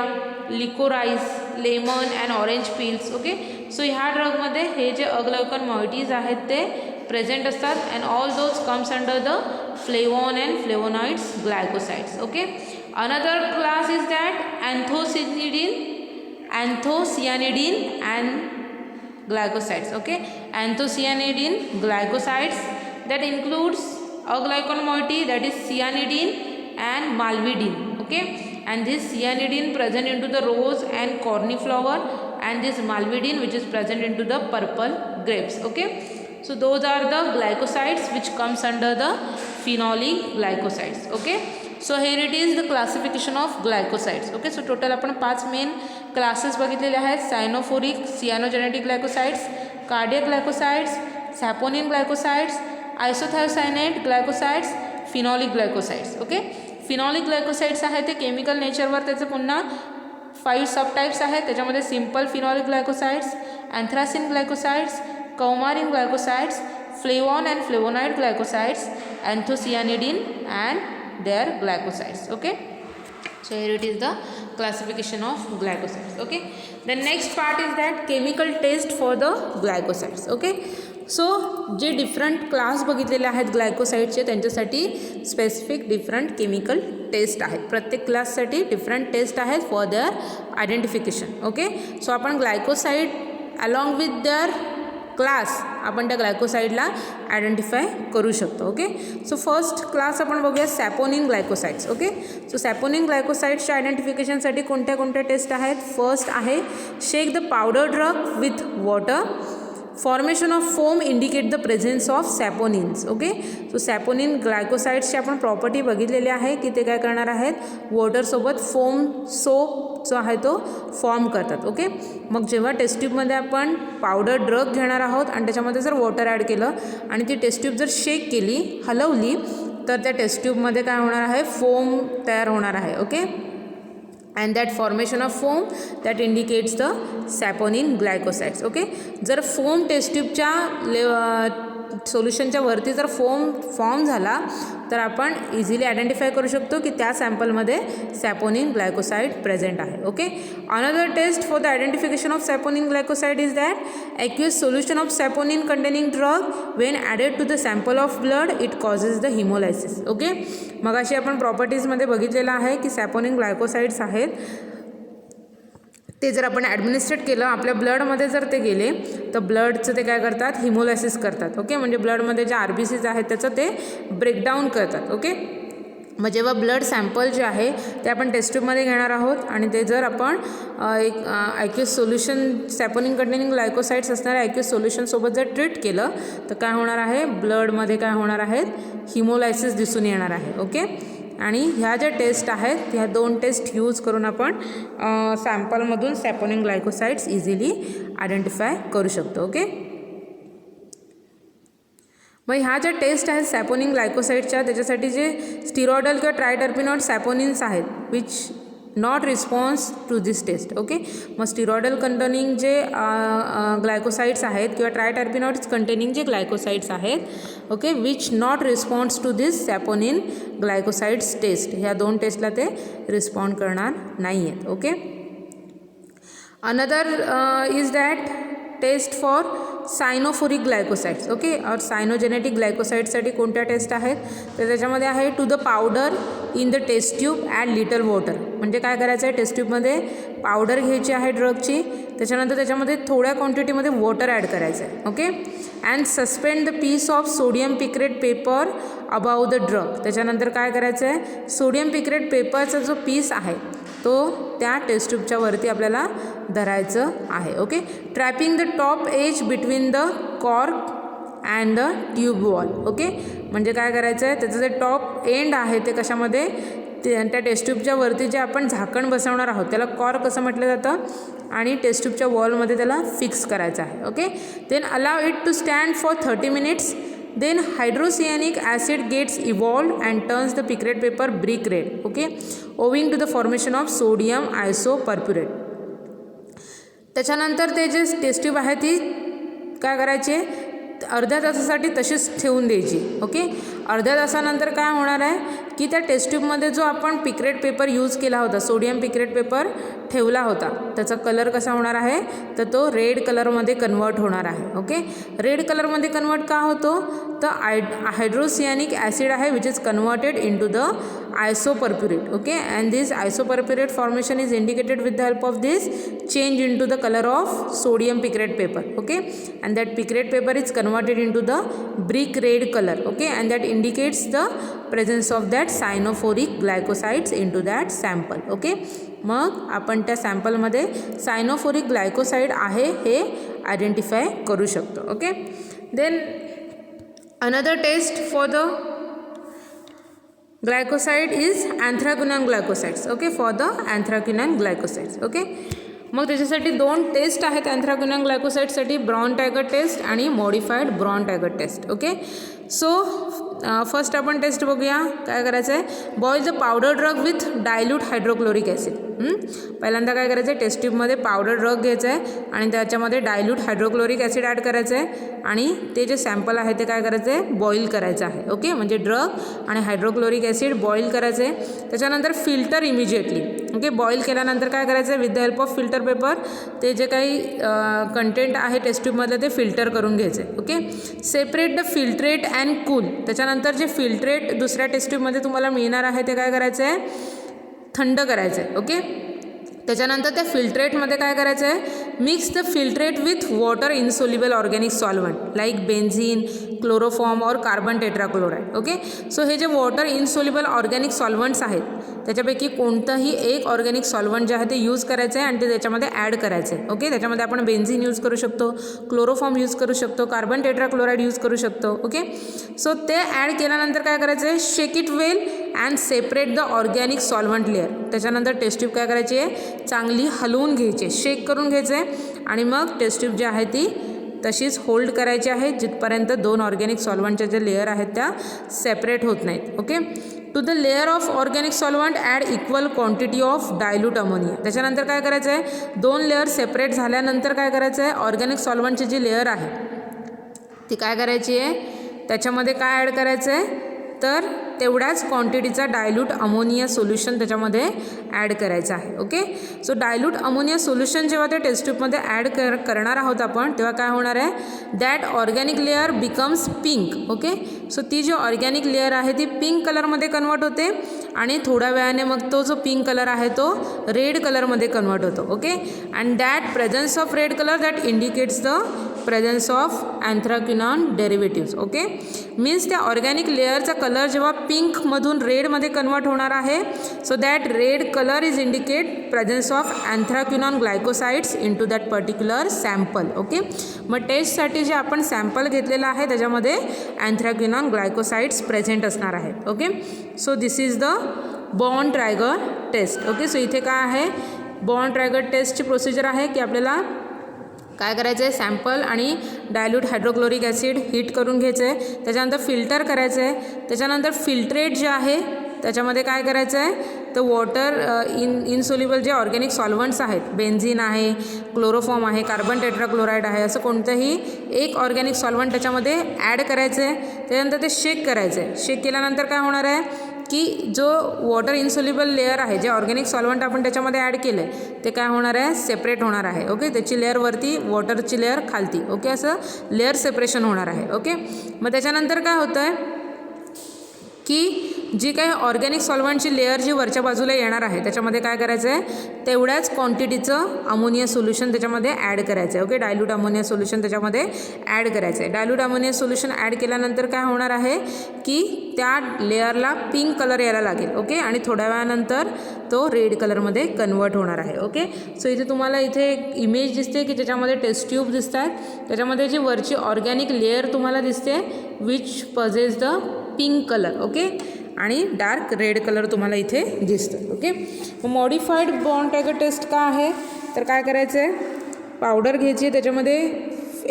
liquorice, lemon and orange peels. Okay, so ह्या ड्रगमध्ये हे जे अग्लायकॉन मॉइटीज आहेत ते present असतात and all those comes under the flavone and flavonoids glycosides. Okay, another class is that anthocyanidin and glycosides. Okay, anthocyanidin glycosides that includes aglycon moiety, that is cyanidin and malvidin. Okay, and this cyanidin present into the rose and cornflower, and this malvidin which is present into the purple grapes. Okay, so those are the glycosides which comes under the phenolic glycosides. Okay, so here it is the classification of glycosides. Okay, so total आपण 5 main classes बघितलेले आहेत. Cyanophoric, cyanogenetic glycosides, cardiac glycosides, saponin glycosides, isothiocyanate glycosides, phenolic glycosides. Okay, phenolic glycosides आहे ते chemical नेचरवर त्याचे पुन्हा 5 सब types आहेत. त्याच्यामध्ये simple phenolic glycosides, anthracene glycosides, coumarin glycosides, flavone and flavonoid glycosides, anthocyanidin and their glycosides. Okay, so here it is the classification of glycosides. Okay, the next part is that chemical test for the glycosides. Okay, so जे different class बघितलेले आहेत ग्लायकोसाइडचे त्यांच्यासाठी specific different chemical taste आहेत. प्रत्येक क्लाससाठी different test आहेत for their identification. Okay, so आपण glycoside along with their class आपण त्या ग्लायकोसाईडला आयडेंटिफाय करू शकतो. ओके, सो फर्स्ट क्लास आपण बघूया सॅपोनिन ग्लायकोसाइड्स. ओके, सो सॅपोनिन ग्लायकोसाइड्सच्या आयडेंटिफिकेशनसाठी कोणत्या कोणत्या टेस्ट आहेत. फर्स्ट आहे shake the powder drug with water. Formation of foam indicate the presence of saponins. Okay, so saponin ग्लायकोसाइड्सची आपण प्रॉपर्टी बघितलेली आहे की ते काय करणार आहेत, वॉटरसोबत फोम सोप जो आहे तो फॉर्म करतात. ओके, मग जेव्हा टेस्ट ट्यूबमध्ये आपण पावडर ड्रग घेणार आहोत आणि त्याच्यामध्ये जर वॉटर ॲड केलं आणि ती टेस्ट ट्यूब जर शेक केली, हलवली, तर त्या टेस्ट ट्यूबमध्ये काय होणार आहे, फोम तयार होणार आहे. Okay, and that formation of foam that indicates the saponin glycosides. Okay, जर फोम टेस्ट ट्यूबच्या सोल्युशनच्या वरती जर फोम फॉर्म झाला तर आपण इझिली आयडेंटिफाय करू शकतो की त्या सॅम्पलमध्ये सॅपोनिन ग्लायकोसाइड प्रेझेंट आहे. Okay, another test for the identification of saponin glycoside is that aqueous solution of saponin containing drug when added to the sample of blood it causes the hemolysis. Okay, मगाशी आपण प्रॉपर्टीजमध्ये बघितलेलं आहे की सॅपोनिन glycosides आहेत ते जर आपण ॲडमिनिस्ट्रेट केलं आपल्या ब्लडमध्ये जर ते गेले तर ब्लडचं ते काय करतात, हिमोलायसिस करतात. ओके, म्हणजे ब्लडमध्ये जे RBCs आहेत त्याचं ते ब्रेकडाऊन करतात. ओके, मग जेव्हा ब्लड सॅम्पल जे आहे ते आपण टेस्ट ट्यूबमध्ये घेणार आहोत आणि ते जर आपण एक ॲक्युअस सोल्युशन सॅपोनिन कंटेनिंग ग्लायकोसाइड्स असणाऱ्या ॲक्युअस सोल्युशनसोबत जर ट्रीट केलं तर काय होणार आहे, ब्लडमध्ये काय होणार आहेत, हिमोलायसिस दिसून येणार आहे. ओके, आणि ह्या ज्या टेस्ट आहेत ह्या 2 टेस्ट यूज करून आपण सॅम्पलमधून सॅपोनिन ग्लायकोसाइड्स इझिली आयडेंटिफाय करू शकतो. ओके, मग ह्या ज्या टेस्ट आहेत सॅपोनिन ग्लायकोसाइडच्या त्याच्यासाठी जे स्टिरॉयडल किंवा ट्रायटर्पिनॉइड सॅपोनिन्स आहेत which not response to this test. Okay, मग स्टिरॉयडल कंटेनिंग जे ग्लायकोसाइड्स आहेत किंवा ट्रायटर्पिनॉइड्स कंटेनिंग जे ग्लायकोसाइड्स आहेत, okay, which not response to this saponin glycosides test, ह्या 2 टेस्टला ते रिस्पॉन्ड करणार नाही आहेत. Okay, another is that test for cyanophoric glycosides. Okay, और सायनोजेनेटिक ग्लायकोसाइड्ससाठी कोणत्या टेस्ट आहेत तर त्याच्यामध्ये आहे to the powder in the test tube add little water. म्हणजे काय करायचं आहे, टेस्ट ट्यूबमध्ये पावडर घ्यायची आहे ड्रगची, त्याच्यानंतर त्याच्यामध्ये थोड्या क्वांटिटीमध्ये वॉटर ॲड करायचं आहे. Okay, and suspend the piece of sodium picrate paper above the drug. त्याच्यानंतर काय करायचं आहे, सोडियम पिक्रेट पेपरचा जो पीस आहे तो त्या टेस्ट ट्यूबच्या वरती आपल्याला धरायचं आहे. Okay, trapping the top edge between the cork and the tube wall. Okay, म्हणजे काय करायचं आहे, त्याचं जे टॉप एंड आहे ते कशामध्ये, त्या टेस्ट ट्यूबच्या वरती जे आपण झाकण बसवणार आहोत त्याला कॉर्क असं म्हटलं जातं आणि टेस्ट ट्यूबच्या वॉलमध्ये त्याला फिक्स करायचं आहे. Okay, then allow it to stand for 30 minutes. Then hydrocyanic acid gets evolved and turns the picrate paper brick red. Okay, owing to the formation of sodium isopurpurate. त्याच्यानंतर ते जे टेस्ट ट्यूब आहे ती काय करायची, अर्ध्या तासासाठी तशीच ठेवून द्यायची. ओके, अर्ध्या तासानंतर काय होणार आहे की त्या टेस्ट ट्यूबमध्ये जो आपण पिक्रेट पेपर यूज केला होता, सोडियम पिक्रेट पेपर ठेवला होता, त्याचा कलर कसा होणार आहे तर तो रेड कलरमध्ये कन्वर्ट होणार आहे. ओके, रेड कलरमध्ये कन्वर्ट का होतो तर हायड्रोसियानिक ॲसिड आहे which is converted in to the isopurpurate. Okay, and this isopurpurate formation is indicated with the help of this change into the color of sodium picrate paper. Okay, and that picrate paper is converted into the brick red color. Okay, and that indicates the presence of that cyanophoric glycosides into that sample. Okay, मग आपण त्या सॅम्पलमध्ये सायनोफोरिक glycoside आहे हे identify करू शकतो. Okay, then another test for the glycoside is anthraquinone glycosides. Okay, for the anthraquinone glycosides. Okay, मग त्याच्यासाठी 2 test आहेत anthraquinone glycosideसाठी, ब्राउन टायगर टेस्ट आणि modified Borntrager test. Okay, so first आपण टेस्ट बघूया. काय करायचं आहे, boil the powder drug with dilute hydrochloric acid. पहिल्यांदा काय करायचं आहे, टेस्ट ट्यूबमध्ये पावडर ड्रग घ्यायचं आहे आणि त्याच्यामध्ये डायल्यूट हायड्रोक्लोरिक ॲसिड ॲड करायचं आहे आणि ते जे सॅम्पल आहे ते काय करायचं आहे, बॉईल करायचं आहे. ओके, म्हणजे ड्रग आणि हायड्रोक्लोरिक ॲसिड बॉईल करायचं आहे. त्याच्यानंतर फिल्टर इमिजिएटली. ओके, बॉईल केल्यानंतर काय करायचं आहे, with the help of filter paper ते जे काही कंटेंट आहे टेस्ट ट्यूबमधलं ते फिल्टर करून घ्यायचं आहे. Okay, separate the filtrate and cool. त्याच्यानंतर जे फिल्ट्रेट दुसऱ्या टेस्ट ट्यूबमध्ये तुम्हाला मिळणार आहे ते काय करायचं आहे, थंड करायचं आहे. ओके, त्याच्यानंतर त्या फिल्ट्रेटमध्ये काय करायचं आहे, mix the filtrate with water insoluble organic solvent like benzene, chloroform और कार्बन टेट्राक्लोराइड. ओके, सो हे जे वॉटर इनसोल्युबल ऑर्गॅनिक सॉल्वंट्स आहेत त्याच्यापैकी कोणतंही एक ऑर्गॅनिक सॉल्वंट जे आहे ते यूज करायचं आहे आणि ते त्याच्यामध्ये ॲड करायचं आहे. ओके, त्याच्यामध्ये आपण बेन्झीन यूज करू शकतो, क्लोरोफॉर्म यूज करू शकतो, कार्बन टेट्राक्लोराइड यूज करू शकतो. ओके, सो ते ॲड केल्यानंतर काय करायचं आहे, shake it well and separate the organic solvent layer. त्याच्यानंतर टेस्ट ट्यूब काय करायची आहे, चांगली हलवून घ्यायची, शेक करून घ्यायचं आहे आणि मग टेस्ट ट्यूब जी आहे ती तशीच होल्ड करायची आहे जिथपर्यंत दोन ऑर्गॅनिक सॉल्वंटच्या ज्या लेअर आहेत त्या सेपरेट होत नाहीत. Okay, to the layer of organic solvent add equal quantity of dilute ammonia. त्याच्यानंतर काय करायचं आहे, दोन लेअर सेपरेट झाल्यानंतर काय करायचं आहे, ऑर्गॅनिक सॉल्वंटची जी लेअर आहे ती काय करायची आहे, त्याच्यामध्ये काय ॲड करायचं आहे, तर तेवढ्याच क्वांटिटीचा डायल्यूट अमोनिया सोल्युशन त्याच्यामध्ये ॲड करायचं आहे. Okay, so dilute ammonia solution जेव्हा ते टेस्ट ट्यूबमध्ये ॲड करणार आहोत आपण, तेव्हा काय होणार आहे, that organic layer becomes pink. Okay, so ती जी ऑर्गॅनिक लेअर आहे ती पिंक कलरमध्ये कन्वर्ट होते आणि थोड्या वेळाने मग तो जो पिंक कलर आहे तो रेड कलरमध्ये कन्वर्ट होतो. Okay, and that presence of red colour that indicates the presence of anthraquinone derivatives. Okay, means त्या ऑर्गॅनिक लेअरचा कलर जेव्हा पिंकमधून रेडमध्ये कन्वर्ट होणार आहे, so that red colour is indicate presence of anthraquinone glycosides in to that particular sample. Okay, मग टेस्टसाठी जे आपण सॅम्पल घेतलेलं आहे त्याच्यामध्ये अँथ्राक्विनॉन ग्लायकोसाइड्स प्रेझेंट असणार आहेत. Okay, so this is the Borntrager test. Okay, so इथे काय आहे, बॉन्ड ट्रायगर टेस्टची प्रोसिजर आहे की आपल्याला काय करायचं आहे, सॅम्पल आणि डायल्यूट हायड्रोक्लोरिक ॲसिड हीट करून घ्यायचं आहे, त्याच्यानंतर फिल्टर करायचं आहे, त्याच्यानंतर फिल्ट्रेट जे आहे त्याच्यामध्ये काय करायचं आहे, तर वॉटर इनसोल्युबल जे ऑर्गॅनिक सॉल्वंट्स आहेत, बेन्झीन आहे, क्लोरोफॉर्म आहे, कार्बन टेट्राक्लोराइड आहे, असं कोणतंही एक ऑर्गॅनिक सॉल्वंट त्याच्यामध्ये ॲड करायचं आहे. त्याच्यानंतर ते शेक करायचं आहे. शेक केल्यानंतर काय होणार आहे की जो वॉटर इनसोल्युबल लेअर आहे, जे ऑर्गॅनिक सॉल्वंट आपण त्याच्यामध्ये ॲड केलं आहे ते काय होणार आहे, सेपरेट होणार आहे. ओके, त्याची लेअर वरती, वॉटरची लेअर खालती. ओके, असं लेअर सेपरेशन होणार आहे. ओके, मग त्याच्यानंतर काय होतं आहे की जी काही ऑर्गॅनिक सॉल्वंटची लेअर जी वरच्या बाजूला येणार आहे त्याच्यामध्ये काय करायचं आहे, तेवढ्याच क्वांटिटीचं अमोनिया सोल्युशन त्याच्यामध्ये ॲड करायचं आहे. ओके, डायल्यूट अमोनिया सोल्युशन त्याच्यामध्ये ॲड करायचं आहे. डायल्यूट अमोनिया सोल्युशन ॲड केल्यानंतर काय होणार आहे की त्या लेअरला पिंक कलर यायला लागेल. ओके, आणि थोड्या वेळानंतर तो रेड कलरमध्ये कन्वर्ट होणार आहे. ओके, सो इथे तुम्हाला इथे एक इमेज दिसते की ज्याच्यामध्ये टेस्ट ट्यूब दिसत आहेत, त्याच्यामध्ये जी वरची ऑर्गॅनिक लेअर तुम्हाला दिसते which possess the pink colour. Okay, आणि डार्क रेड कलर तुम्हाला इथे दिसतं. Okay, modified bond Tiger taste का आहे, तर काय करायचं आहे, पावडर घ्यायची आहे, त्याच्यामध्ये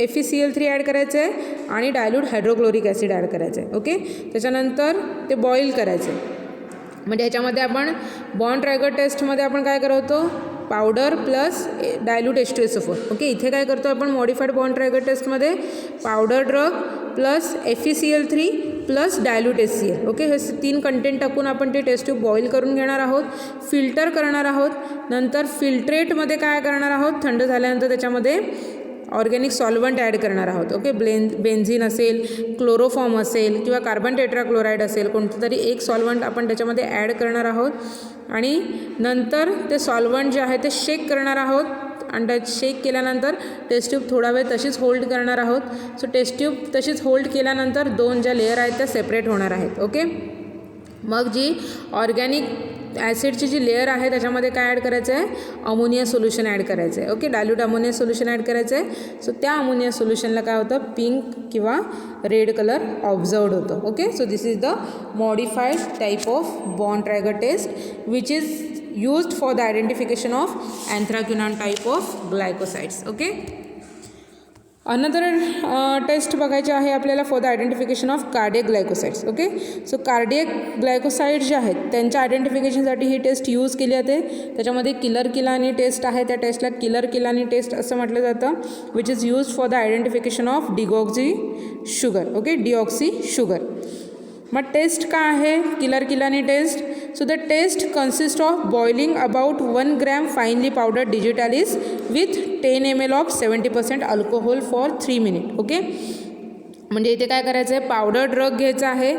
FeCl3 ॲड करायचं आहे आणि डायल्यूट हायड्रोक्लोरिक ॲसिड ॲड करायचं आहे. ओके, त्याच्यानंतर ते बॉईल करायचं आहे. म्हणजे ह्याच्यामध्ये आपण बॉन्ड ट्रायगर टेस्टमध्ये आपण काय करतो, powder plus dilute H2SO4. Okay, इथे काय करतो आपण मॉडिफाईड बॉन्ड ट्रायगर टेस्टमध्ये powder drug plus FeCl3 plus dilute HCl. Okay, हे 3 कंटेंट टाकून आपण ते टेस्ट ट्यूब बॉईल करून घेणार आहोत, फिल्टर करणार आहोत. नंतर फिल्ट्रेटमध्ये काय करणार आहोत, थंड झाल्यानंतर त्याच्यामध्ये ऑर्गॅनिक सॉल्वंट ॲड करणार आहोत. ओके, बेन्झीन असेल, क्लोरोफॉर्म असेल किंवा कार्बन टेट्राक्लोराइड असेल, कोणतं तरी एक सॉल्वंट आपण त्याच्यामध्ये ॲड करणार आहोत आणि नंतर ते सॉल्वंट जे आहे ते शेक करणार आहोत. आणि त्या शेक केल्यानंतर टेस्ट ट्यूब थोडा वेळ तशीच होल्ड करणार आहोत. सो टेस्ट ट्यूब तशीच होल्ड केल्यानंतर दोन ज्या लेअर आहेत त्या सेपरेट होणार आहेत. ओके, मग जी ऑर्गॅनिक ॲसिडची जी लेअर आहे त्याच्यामध्ये काय ॲड करायचं आहे, अमोनिया सोल्युशन ॲड करायचं आहे. Okay, dilute ammonia solution add करायचं आहे. सो त्या अमोनिया सोल्युशनला काय होतं, पिंक किंवा रेड कलर ऑब्झर्वड होतं. Okay, so this is the modified type of Borntrager test which is used for the identification of anthraquinone type of glycosides. Okay, another test बघायचे आहे आपल्याला for the identification of cardiac glycosides. Okay, so cardiac glycoside जे आहेत त्यांच्या आयडेंटिफिकेशनसाठी ही taste use केली जाते. त्याच्यामध्ये killer Kiliani taste आहे, त्या टेस्टला किलर किलानी टेस्ट असं म्हटलं जातं, which is use for the identification of deoxy sugar. Okay, deoxy sugar. मग टेस्ट का आहे Keller Kiliani test, so the test consist of boiling about 1 gram finely powdered digitalis with 10 ml of 70% alcohol for 3 minutes. Okay, म्हणजे इथे काय करायचं आहे, powder drug घ्यायचा आहे,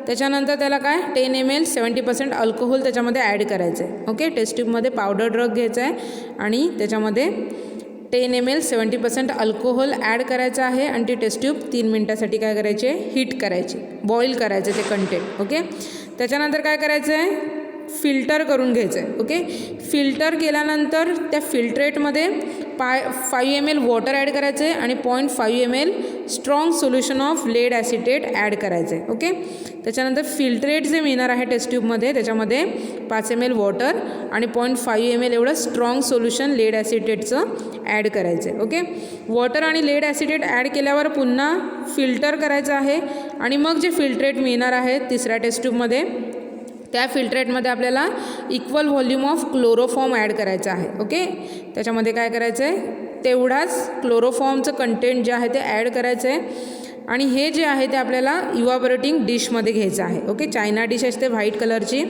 त्याच्यानंतर त्याला काय 10 ml 70% अल्कोहोल त्याच्यामध्ये ॲड करायचं आहे. ओके, टेस्ट ट्यूबमध्ये पावडर ड्रग घ्यायचा आहे आणि त्याच्यामध्ये 10 ml 70% अल्कोहोल ॲड करायचं आहे आणि ती टेस्ट ट्यूब 3 मिनटासाठी काय करायची आहे, हीट करायची, बॉईल करायचं ते कंटेंट. ओके, त्याच्यानंतर काय करायचं आहे, फिल्टर करून घ्यायचं आहे. ओके, फिल्टर केल्यानंतर त्या फिल्ट्रेटमध्ये 5 ml वॉटर ॲड करायचं आहे आणि 0.5 ml strong solution of lead acetate add करायचं आहे. ओके, त्याच्यानंतर फिल्ट्रेट जे मिळणार आहे टेस्ट ट्यूबमध्ये त्याच्यामध्ये 5 ml वॉटर आणि 0.5 ml एवढं स्ट्रॉंग सोल्युशन लेड ॲसिटेटचं ॲड करायचं आहे. ओके, वॉटर आणि लेड ॲसिटेट ॲड केल्यावर पुन्हा फिल्टर करायचं आहे आणि मग जे फिल्ट्रेट मिळणार आहे तिसऱ्या टेस्ट ट्यूबमध्ये त्या फिल्ट्रेटमध्ये आपल्याला equal volume of chloroform add करायचं आहे. ओके, त्याच्यामध्ये काय करायचं आहे, तेवढाच क्लोरोफॉर्मचं कंटेंट जे आहे ते ॲड करायचं आहे आणि हे जे आहे ते आपल्याला इव्हॅपोरेटिंग डिशमध्ये घ्यायचं आहे. ओके, चायना डिश असते व्हाईट कलरची,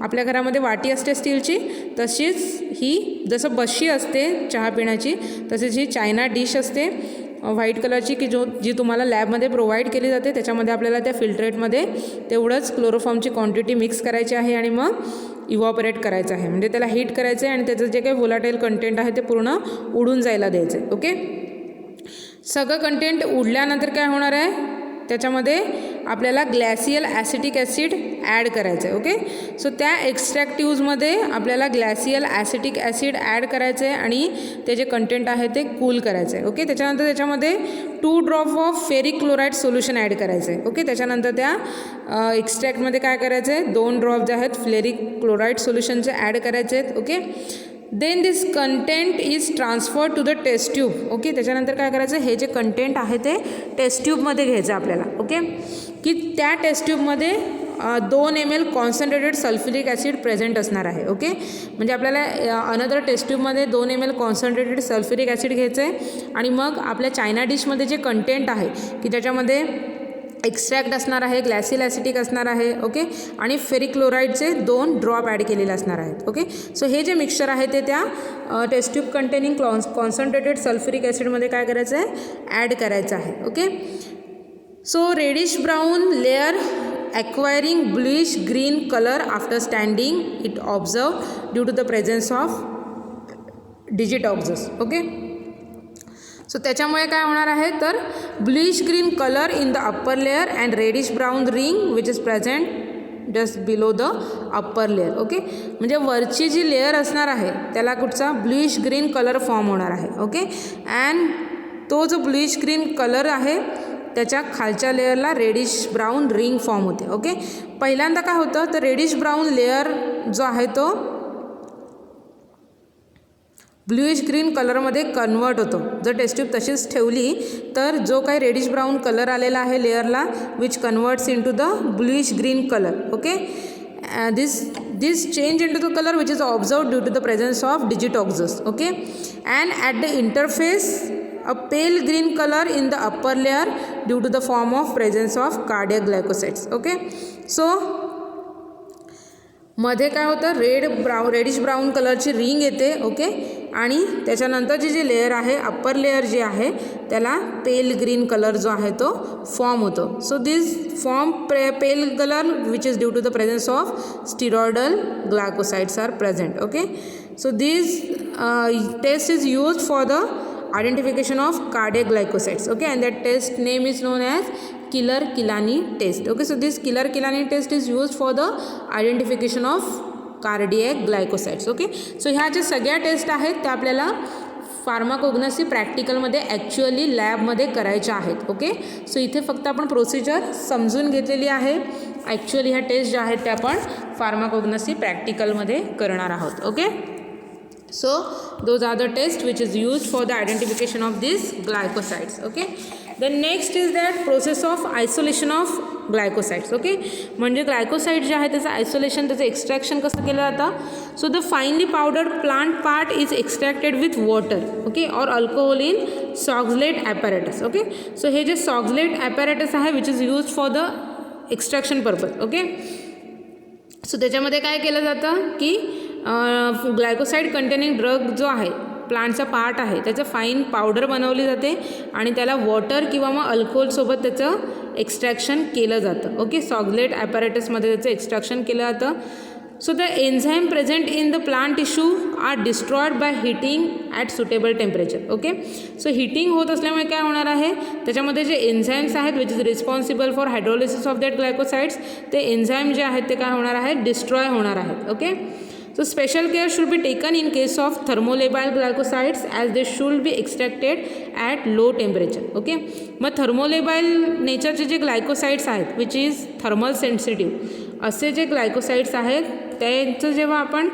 आपल्या घरामध्ये वाटी असते स्टीलची, तशीच ही जसं बशी असते चहा पिण्याची तशीच ही चायना डिश असते व्हाईट कलरची की जी तुम्हाला लॅबमध्ये प्रोव्हाइड केली जाते. त्याच्यामध्ये आपल्याला त्या फिल्ट्रेटमध्ये तेवढंच क्लोरोफॉर्मची क्वांटिटी मिक्स करायची आहे आणि मग इव्हॅपोरेट करायचं आहे, म्हणजे त्याला हीट करायचं आहे आणि त्याचं जे काही व्होलाटाईल कंटेंट आहे ते पूर्ण उडून जायला द्यायचं आहे. ओके, सगळं कंटेंट उडल्यानंतर काय होणार आहे, त्याच्यामध्ये आपल्याला ग्लॅसियल ॲसिटिक ॲसिड ॲड करायचं आहे. ओके, सो त्या एक्स्ट्रॅक्टिव्हजमध्ये आपल्याला ग्लॅसियल ॲसिटिक ॲसिड ॲड करायचं आहे आणि ते जे कंटेंट आहे ते कूल करायचं आहे. ओके, त्याच्यानंतर त्याच्यामध्ये 2 drop of ferric chloride solution add करायचं आहे. ओके, त्याच्यानंतर त्या एक्स्ट्रॅक्टमध्ये काय करायचं आहे, 2 ड्रॉप जे आहेत फेरिक क्लोराईड सोल्युशनचे ॲड करायचे आहेत. Okay, then this content is transfer to the test tube. Okay, त्याच्यानंतर काय करायचं, हे जे कंटेंट आहे ते टेस्ट ट्यूबमध्ये घ्यायचं आपल्याला. ओके, की त्या टेस्ट ट्यूबमध्ये 2 ml concentrated sulphuric acid present असणार आहे. ओके, म्हणजे आपल्याला अनदर टेस्ट ट्यूबमध्ये 2 ml कॉन्सन्ट्रेटेड सल्फ्युरिक ॲसिड घ्यायचं आहे आणि मग आपल्या चायना डिशमध्ये जे कंटेंट आहे की त्याच्यामध्ये एक्स्ट्रॅक्ट असणार आहे, ग्लॅसियल ॲसिटिक असणार आहे. ओके, आणि फेरिक क्लोराईडचे 2 ड्रॉप ॲड केलेले असणार आहेत. ओके, सो हे जे मिक्सचर आहे ते त्या test tube containing concentrated sulphuric ॲसिडमध्ये काय करायचं आहे, ॲड करायचं आहे. Okay, so reddish brown layer acquiring bluish green color after standing it observed due to the presence of digit oxes. Okay, so त्याच्यामुळे काय होणार आहे तर bluish green colour in the upper layer and reddish brown ring which is present just below the upper layer. Okay, म्हणजे वरची जी layer असणार आहे त्याला कुठचा ब्लूइश ग्रीन कलर फॉर्म होणार आहे. ओके, अँड तो जो ब्लूइश ग्रीन कलर आहे त्याच्या खालच्या लेअरला रेडिश ब्राऊन रिंग फॉर्म होते. ओके, पहिल्यांदा काय होतं तर रेडिश ब्राऊन लेअर जो आहे तो ब्लूइश ग्रीन कलरमध्ये कन्वर्ट होतो. जर टेस्ट ट्यूब तशीच ठेवली तर जो काही रेडिश ब्राऊन कलर आलेला आहे लेअरला which converts in to the bluish green colour. Okay, this change into the color which is observed due to the presence of digit oxes. Okay, and at the interface a pale green color in the upper layer due to the form of presence of cardiac glycosides. Okay, so मध्ये काय होतं reddish brown कलरची ring येते. Okay, आणि त्याच्यानंतरची जी layer आहे upper layer जी आहे त्याला पेल ग्रीन कलर जो आहे तो फॉर्म होतो. So this form pale colour which is due to the presence of steroidal glycosides are present. Okay, so this test is used for the identification of cardiac glycosides. Okay, and that test name is known as Killer-Kilani test. Okay, so this Killer-Kilani test is used for the identification of cardiac glycosides. Okay, so ह्या ज्या सगळ्या taste आहेत त्या आपल्याला फार्माकोग्नसी प्रॅक्टिकलमध्ये actually लॅबमध्ये करायच्या आहेत. Okay, so इथे फक्त आपण प्रोसिजर समजून घेतलेली आहे. ॲक्च्युअली ह्या टेस्ट ज्या आहेत त्या आपण फार्माकोग्नसी प्रॅक्टिकलमध्ये करणार आहोत. Okay, so those are the tests which is used for the identification of these glycosides. Okay, the next is that process of isolation of glycosides. Okay, म्हणजे ग्लायकोसाइड जे आहे त्याचं आयसोलेशन त्याचं एक्स्ट्रॅक्शन कसं केलं जातं. So the finely powdered plant part is extracted with water. Okay, और alcohol in Soxhlet apparatus. Okay, so हे जे सॉक्झलेट ॲपॅरेटस आहे which is use for the extraction purpose. Okay, so त्याच्यामध्ये काय केलं जातं की ग्लायकोसाइड कंटेनिंग ड्रग जो आहे प्लांटचा पार्ट आहे त्याचं फाईन पावडर बनवली जाते आणि त्याला वॉटर किंवा मग अल्कोहोलसोबत त्याचं एक्स्ट्रॅक्शन केलं जातं. ओके, सॉगलेट ॲपॅरेटसमध्ये त्याचं एक्स्ट्रॅक्शन केलं जातं. So the enzyme present in the plant tissue are destroyed by heating at suitable temperature. Okay, so heating होत असल्यामुळे काय होणार आहे, त्याच्यामध्ये जे एन्झाईम्स आहेत which is responsible for hydrolysis of that ग्लायकोसाइड्स, ते एन्झाईम जे आहेत ते काय होणार आहेत, डिस्ट्रॉय होणार आहेत. Okay, so special care should be taken in case of thermolabile glycosides as they should be extracted at low temperature. Okay, मग थर्मोलेबाईल नेचरचे जे ग्लायकोसाइड्स आहेत विच इज थर्मल सेन्सिटिव्ह असे जे ग्लायकोसाइड्स आहेत त्यांचं जेव्हा आपण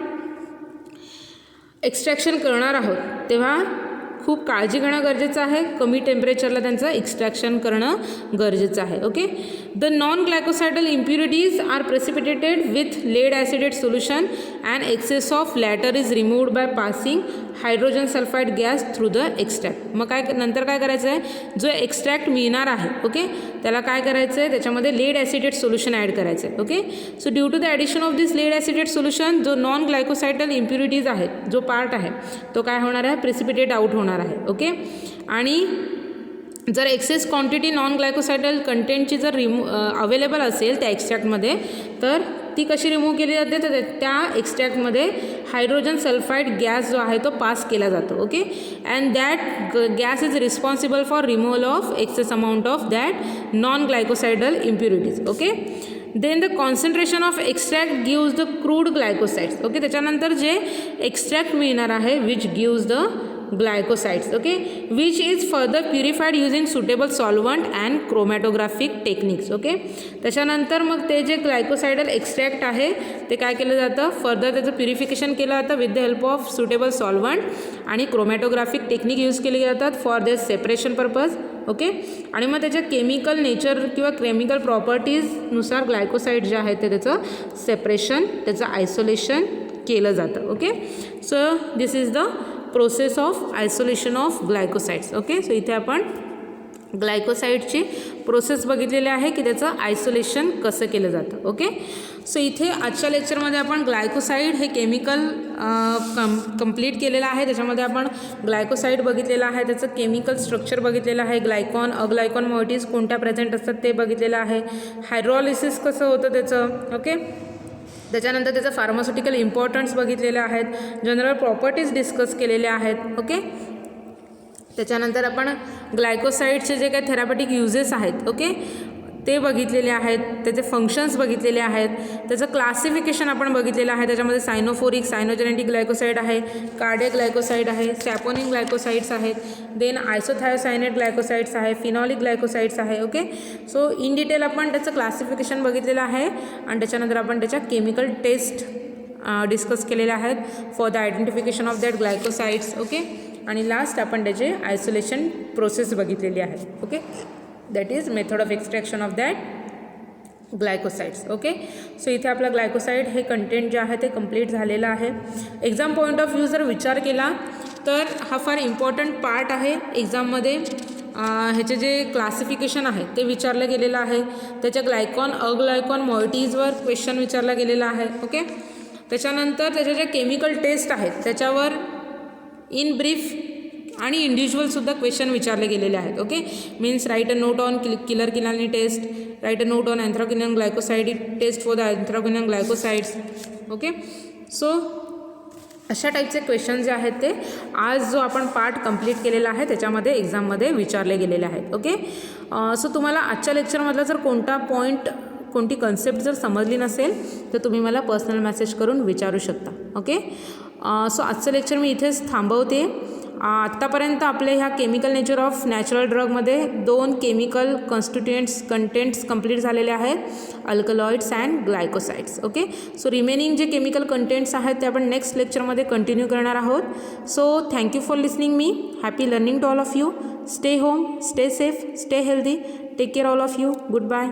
एक्स्ट्रॅक्शन करणार आहोत तेव्हा खूप काळजी घेणं गरजेचं आहे. कमी टेम्परेचरला त्यांचं एक्स्ट्रॅक्शन करणं गरजेचं आहे. Okay, the non glycosidal impurities are precipitated with lead acetate solution and excess of latter is removed by passing hydrogen sulphide gas through the extract. मग काय नंतर काय करायचं आहे, जो एक्स्ट्रॅक्ट मिळणार आहे ओके त्याला काय करायचं आहे, त्याच्यामध्ये लेड ॲसिडेट सोल्युशन ॲड करायचं आहे. Okay, so due to the addition of this lead acetate solution जो नॉन ग्लायकोसाइडल इम्प्युरिटीज आहेत जो पार्ट आहे तो काय होणार आहे, प्रेसिपिटेट आउट होणार आहे. ओके, आणि जर एक्सेस क्वांटिटी नॉन ग्लायकोसाइडल कंटेंटची जर अवेलेबल असेल त्या एक्स्ट्रॅक्टमध्ये तर ती कशी रिमूव्ह केली जाते, तर त्या एक्स्ट्रॅक्टमध्ये हायड्रोजन सल्फाईड गॅस जो आहे तो पास केला जातो. Okay, and that gas is responsible for removal of excess amount of that non glycosidal impurities. Okay, then the concentration of extract gives the crude glycosides. Okay, त्याच्यानंतर जे extract मिळणार आहे which gives the glycosides. Okay, which is further purified using suitable solvent and chromatographic techniques. Okay, त्याच्यानंतर मग ते जे ग्लायकोसाइडल extract आहे ते काय केलं जातं, फर्दर त्याचं प्युरिफिकेशन केलं जातं with the help of suitable solvent आणि क्रोमॅटोग्राफिक टेक्निक यूज केली जातात for their separation purpose. Okay, आणि मग त्याच्या केमिकल नेचर किंवा केमिकल प्रॉपर्टीजनुसार ग्लायकोसाइड जे आहेत ते त्याचं सेपरेशन त्याचं आयसोलेशन केलं जातं. Okay, so this is the process of isolation of glycosides. Okay, so इथे आपण ग्लायकोसाइडची प्रोसेस बघितलेली आहे की त्याचं आयसोलेशन कसं केलं जातं. ओके, सो इथे आजच्या लेक्चरमध्ये आपण ग्लायकोसाइड हे केमिकल कंप्लीट केलेलं आहे. त्याच्यामध्ये आपण ग्लायकोसाइड बघितलेलं आहे, त्याचं केमिकल स्ट्रक्चर बघितलेलं आहे, ग्लायकॉन अग्लायकॉन मॉइटीज कोणत्या प्रेझेंट असतात ते बघितलेलं आहे, हायड्रॉलिसिस कसं होतं त्याचं. ओके, त्याच्यानंतर त्याचं फार्मास्युटिकल इम्पॉर्टन्स बघितलेले आहेत, जनरल प्रॉपर्टीज डिस्कस केलेल्या आहेत. ओके, त्याच्यानंतर आपण ग्लायकोसाइडचे जे काही थेरापेटिक युजेस आहेत ओके ते बघितलेले आहेत, त्याचे फंक्शन्स बघिथिलेले आहेत, त्याचं क्लासिफिकेशन आपण बघितलेलं आहे. त्याच्यामध्ये सायनोफोरिक सायनोजेनेटिक ग्लायकोसाइड आहे, कार्डियक ग्लायकोसाइड आहे, सॅपोनिक ग्लायकोसाइड्स आहेत, देन आयसोथायोसायनेट ग्लायकोसाइड्स आहे, फिनॉलिक ग्लायकोसाइड्स आहे. ओके, सो इन डिटेल आपण त्याचं क्लासिफिकेशन बघितलेलं आहे आणि त्याच्यानंतर आपण त्याच्या केमिकल टेस्ट डिस्कस केलेल्या आहेत for the identification of that ग्लायकोसाइड्स. Okay, आणि लास्ट आपण त्याचे आयसोलेशन प्रोसेस बघितलेली आहे. Okay, that is method of extraction of that ग्लायकोसाइड्स. Okay, so इथे आपला ग्लायकोसाइड हे कंटेंट जे आहे ते कंप्लीट झालेलं आहे. एक्झाम पॉईंट ऑफ व्ह्यू जर विचार केला तर हा फार इम्पॉर्टंट पार्ट आहे एक्झाममध्ये. ह्याचे जे क्लासिफिकेशन आहे ते विचारलं गेलेलं आहे. त्याच्या ग्लायकॉन अग्लायकॉन मॉइटीजवर क्वेश्चन विचारला गेलेला आहे. ओके, त्याच्यानंतर त्याच्या ज्या केमिकल टेस्ट आहेत त्याच्यावर इन ब्रीफ आणि इंडिव्हिज्युअलसुद्धा क्वेश्चन विचारले गेलेले आहेत. Okay, means write a note on Keller Kiliani test, write a note on anthraquinone glycoside test for the anthraquinone glycosides. Okay, so अशा टाईपचे क्वेश्चन जे आहेत ते आज जो आपण पार्ट कंप्लीट केलेला आहे त्याच्यामध्ये एक्झाममध्ये विचारले गेलेले आहेत. ओके, सो तुम्हाला आजच्या लेक्चरमधला जर कोणता पॉईंट कोणती कन्सेप्ट जर समजली नसेल तर तुम्ही मला पर्सनल मेसेज करून विचारू शकता. ओके, सो आजचं लेक्चर मी इथेच थांबवते. आत्तापर्यंत आपले ह्या केमिकल नेचर ऑफ नॅचरल ड्रगमध्ये 2 केमिकल कॉन्स्टिट्युएंट्स कंटेंट्स कंप्लीट झालेले आहेत, alkaloids and glycosides. Okay, so remaining जे केमिकल कंटेंट्स आहेत ते आपण नेक्स्ट लेक्चरमध्ये कंटिन्यू करणार आहोत. So thank you for listening me. Happy learning to all of you. Stay home, stay safe, stay healthy. Take care all of you. Good bye.